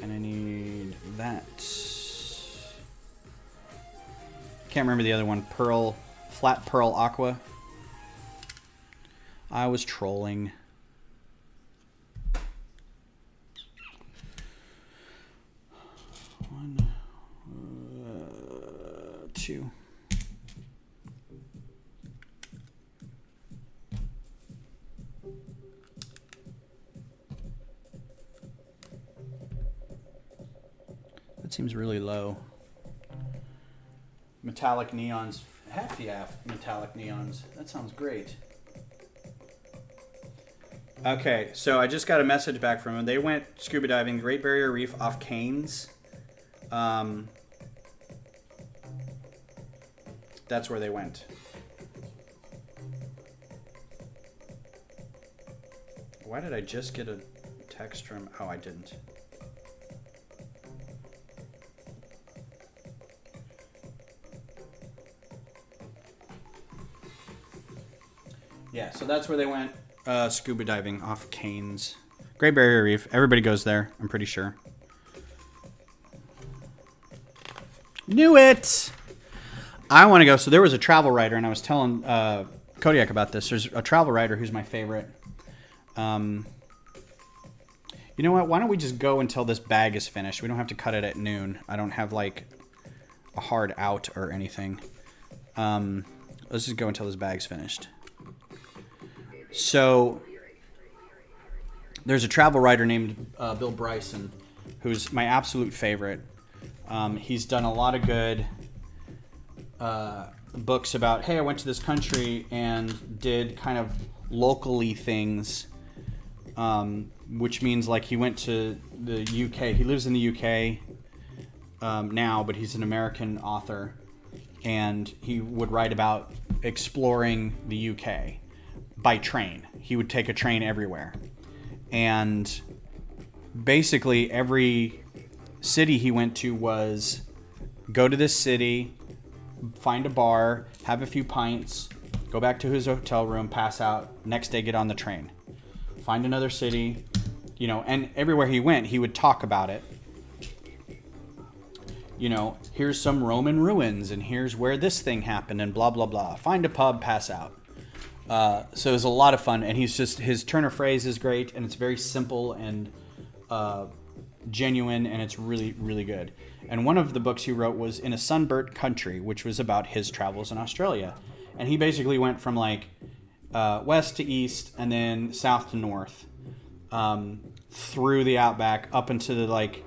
Speaker 1: And I need that. Can't remember the other one. Pearl, flat pearl aqua. I was trolling. One, two. That seems really low. Metallic neons. Heck yeah, metallic neons. That sounds great. Okay, so I just got a message back from them. They went scuba diving, Great Barrier Reef off Cairns. That's where they went. Why did I just get a text from... Oh, I didn't. Yeah, so that's where they went scuba diving off Cairns. Great Barrier Reef. Everybody goes there, I'm pretty sure. Knew it! I want to go. So there was a travel writer, and I was telling Kodiak about this. There's a travel writer who's my favorite. You know what? Why don't we just go until this bag is finished? We don't have to cut it at noon. I don't have, like, a hard out or anything. Let's just go until this bag's finished. So there's a travel writer named Bill Bryson, who's my absolute favorite. He's done a lot of good books about, hey, I went to this country and did kind of locally things, which means like he went to the UK. He lives in the UK now, but he's an American author, and he would write about exploring the UK by train. He would take a train everywhere, and basically every city he went to was go to this city, find a bar, have a few pints, go back to his hotel room, pass out, next day get on the train. Find another city, you know, and everywhere he went, he would talk about it. You know, here's some Roman ruins, and here's where this thing happened, and blah, blah, blah. Find a pub, pass out. So it was a lot of fun, and his turn of phrase is great, and it's very simple and genuine, and it's really, really good. And one of the books he wrote was In a Sunburnt Country, which was about his travels in Australia. And he basically went from like west to east and then south to north, through the outback up into the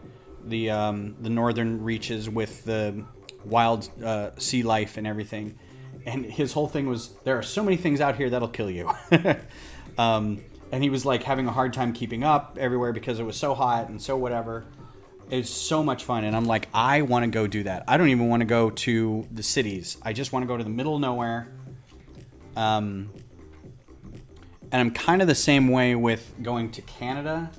Speaker 1: northern reaches with the wild sea life and everything. And his whole thing was, there are so many things out here that'll kill you. And he was like having a hard time keeping up everywhere because it was so hot and so whatever. It's so much fun. And I'm like, I want to go do that. I don't even want to go to the cities. I just want to go to the middle of nowhere. And I'm kind of the same way with going to Canada.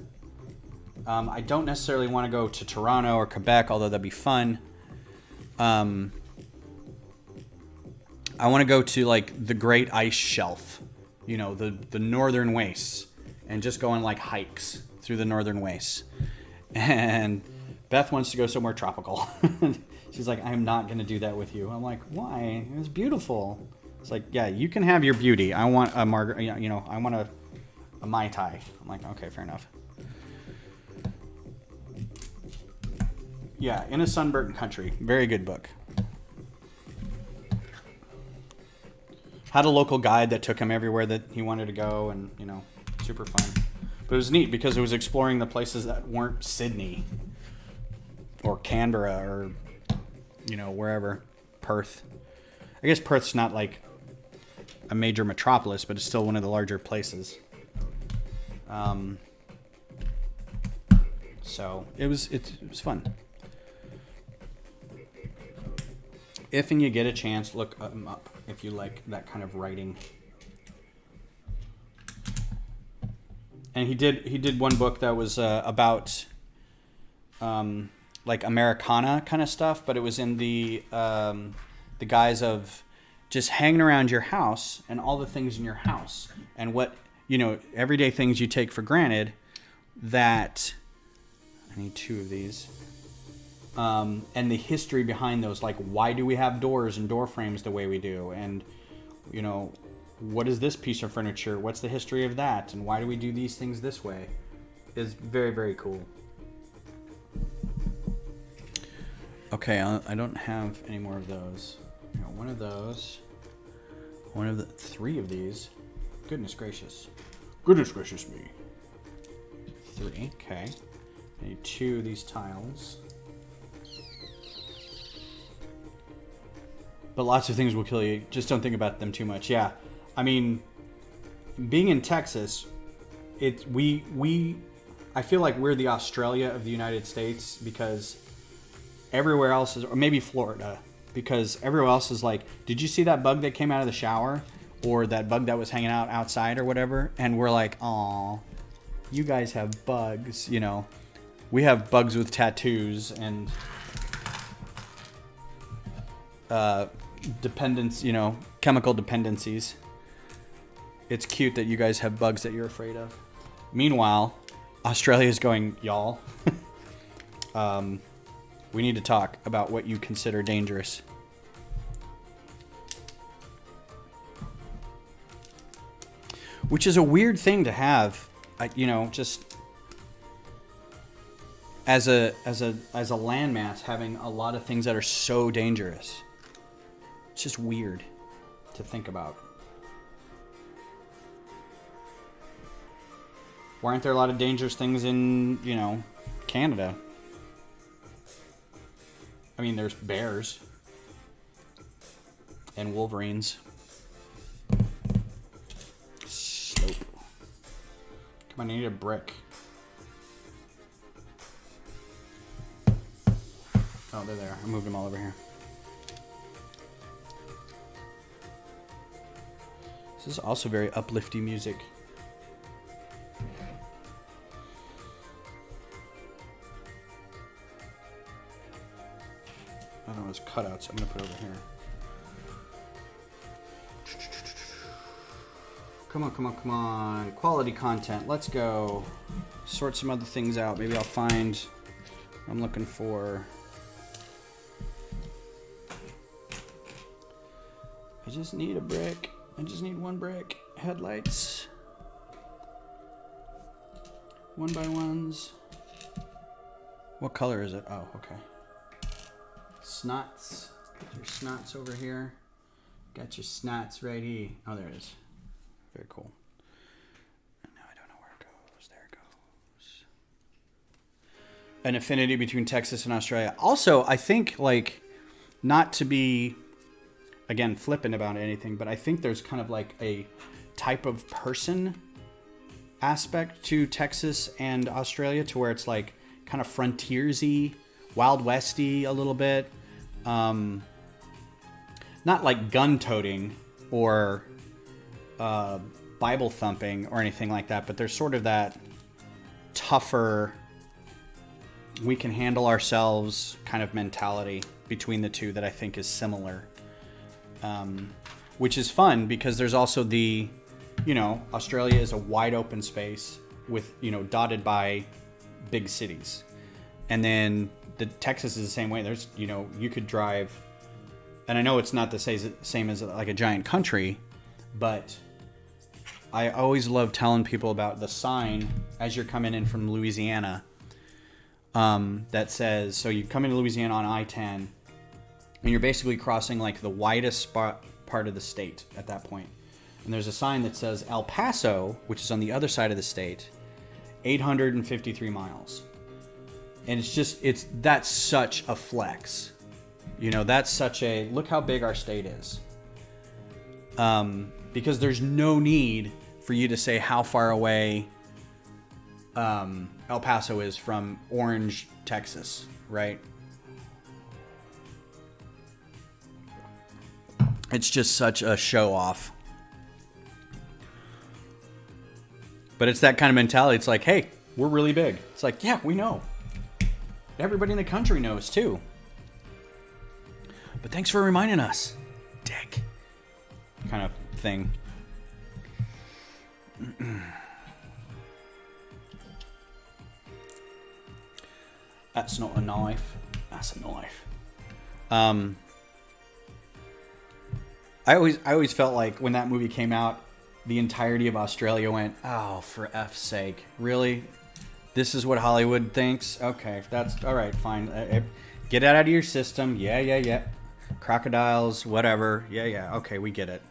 Speaker 1: I don't necessarily want to go to Toronto or Quebec, although that'd be fun. I want to go to like the Great Ice Shelf. You know, the northern wastes, and just go on like hikes through the northern wastes. And Beth wants to go somewhere tropical. She's like, I'm not going to do that with you. I'm like, why? It's beautiful. It's like, yeah, you can have your beauty. I want a I want a Mai Tai. I'm like, okay, fair enough. Yeah, In a Sunburnt Country. Very good book. Had a local guide that took him everywhere that he wanted to go, and, you know, super fun. But it was neat because it was exploring the places that weren't Sydney or Canberra or, you know, wherever. Perth. I guess Perth's not like a major metropolis, but it's still one of the larger places. So it was fun. If and you get a chance, look them up if you like that kind of writing. And he did one book that was about like Americana kind of stuff, but it was in the guise of just hanging around your house and all the things in your house and what, you know, everyday things you take for granted. That I need 2 of these. And the history behind those, like why do we have doors and door frames the way we do, and you know, what is this piece of furniture, what's the history of that, and why do we do these things this way, is very, very cool. Okay, I don't have any more of those. I got one of those, one of the 3 of these. Goodness gracious me. 3, okay. I need 2 of these tiles. But lots of things will kill you. Just don't think about them too much. Yeah, I mean, being in Texas, I feel like we're the Australia of the United States, because everywhere else is, or maybe Florida, because everywhere else is like, did you see that bug that came out of the shower, or that bug that was hanging out outside or whatever? And we're like, aw, you guys have bugs. You know, we have bugs with tattoos and dependence, you know, chemical dependencies. It's cute that you guys have bugs that you're afraid of. Meanwhile, Australia is going, y'all. We need to talk about what you consider dangerous. Which is a weird thing to have, just as a landmass, having a lot of things that are so dangerous. It's just weird to think about. Why aren't there a lot of dangerous things in, Canada? I mean, there's bears and wolverines. Nope. Come on, I need a brick. Oh, they're there. I moved them all over here. This is also very uplifting music. I don't know, it's cutouts. I'm going to put over here. Come on, come on, come on. Quality content. Let's go. Sort some other things out. Maybe I'll find what I'm looking for. I just need a brick. I just need one brick. Headlights. 1x1s. What color is it? Oh, okay. Snots. Got your snots over here. Got your snots right here. Oh, there it is. Very cool. And now I don't know where it goes. There it goes. An affinity between Texas and Australia. Also, I think, not to be, again, flippant about anything, but I think there's kind of like a type of person aspect to Texas and Australia, to where it's like kind of frontiersy, Wild Westy a little bit. Not like gun-toting or Bible thumping or anything like that, but there's sort of that tougher, we can handle ourselves kind of mentality between the two that I think is similar. Which is fun because there's also the, Australia is a wide open space with, dotted by big cities. And then Texas is the same way. There's, you could drive, and I know it's not the same as like a giant country, but I always love telling people about the sign as you're coming in from Louisiana that says, so you come into Louisiana on I-10, and you're basically crossing like the widest part of the state at that point. And there's a sign that says El Paso, which is on the other side of the state, 853 miles. And that's such a flex. That's such a, look how big our state is. Because there's no need for you to say how far away El Paso is from Orange, Texas, right? It's just such a show off. But it's that kind of mentality. It's like, hey, we're really big. It's like, yeah, we know. Everybody in the country knows too. But thanks for reminding us, dick. Kind of thing. That's not a knife. That's a knife. I always felt like when that movie came out, the entirety of Australia went, oh, for F's sake. Really? This is what Hollywood thinks? Okay, that's all right, fine. Get it out of your system. Yeah. Crocodiles, whatever. Yeah. Okay, we get it.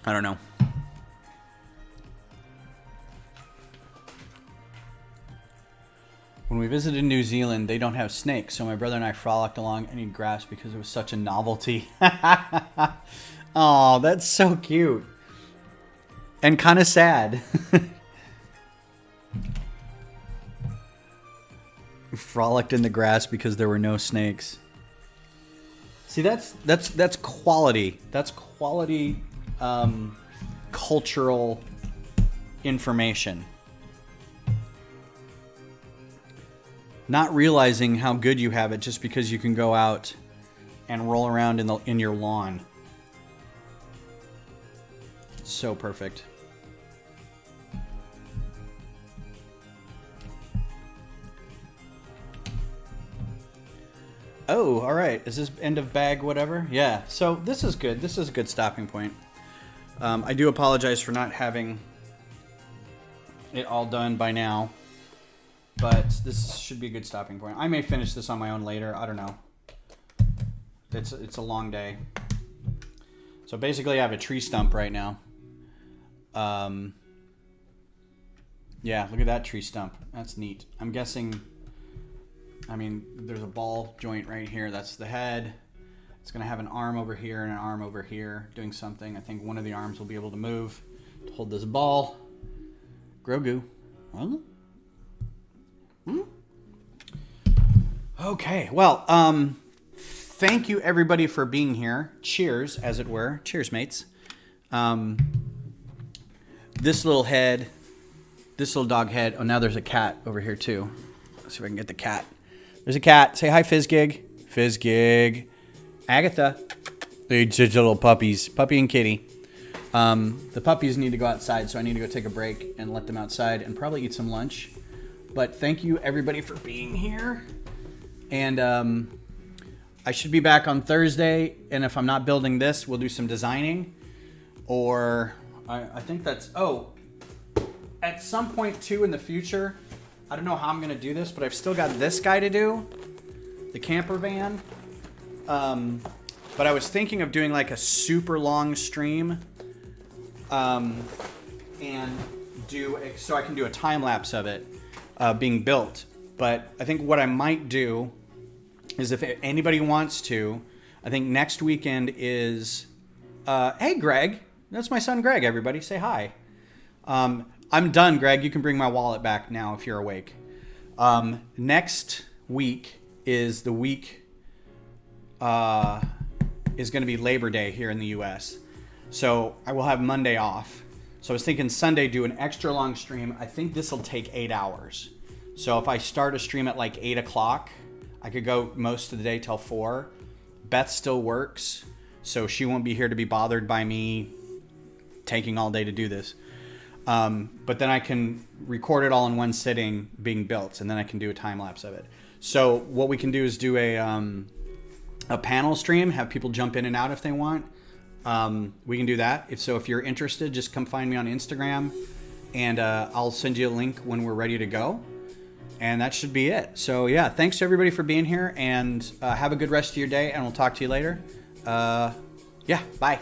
Speaker 1: I don't know. When we visited New Zealand, they don't have snakes, so my brother and I frolicked along any grass because it was such a novelty. Oh, that's so cute. And kind of sad. Frolicked in the grass because there were no snakes. See, that's quality. That's quality cultural information. Not realizing how good you have it just because you can go out and roll around in your lawn so perfect. Oh, all right. Is this end of bag whatever? Yeah. So this is good. This is a good stopping point. I do apologize for not having it all done by now, but this should be a good stopping point. I may finish this on my own later. I don't know. It's a long day. So basically, I have a tree stump right now. Yeah, look at that tree stump. That's neat. I'm guessing. I mean, there's a ball joint right here. That's the head. It's going to have an arm over here and an arm over here doing something. I think one of the arms will be able to move to hold this ball. Grogu. Huh? Hmm? Okay, well, thank you everybody for being here. Cheers, as it were. Cheers, mates. This little head, this little dog head. Oh, now there's a cat over here too. Let's see if I can get the cat. There's a cat. Say hi, Fizzgig. Fizzgig. Agatha. They're just little puppies. Puppy and kitty. The puppies need to go outside, so I need to go take a break and let them outside and probably eat some lunch. But thank you, everybody, for being here. And I should be back on Thursday. And if I'm not building this, we'll do some designing. Or I think that's... Oh, at some point, too, in the future... I don't know how I'm going to do this, but I've still got this guy to do. The camper van. But I was thinking of doing like a super long stream. And so I can do a time lapse of it being built. But I think what I might do is if anybody wants to, I think next weekend is... hey, Greg. That's my son, Greg, everybody. Say hi. I'm done, Greg. You can bring my wallet back now if you're awake. Next week is the week is going to be Labor Day here in the U.S. So I will have Monday off. So I was thinking Sunday do an extra long stream. I think this will take 8 hours. So if I start a stream at like 8 o'clock, I could go most of the day till 4. Beth still works, so she won't be here to be bothered by me taking all day to do this. But then I can record it all in one sitting being built, and then I can do a time lapse of it. So what we can do is do a panel stream, have people jump in and out if they want. We can do that. If you're interested, just come find me on Instagram, and I'll send you a link when we're ready to go. And that should be it. So yeah, thanks to everybody for being here, and have a good rest of your day, and we'll talk to you later. Yeah, bye.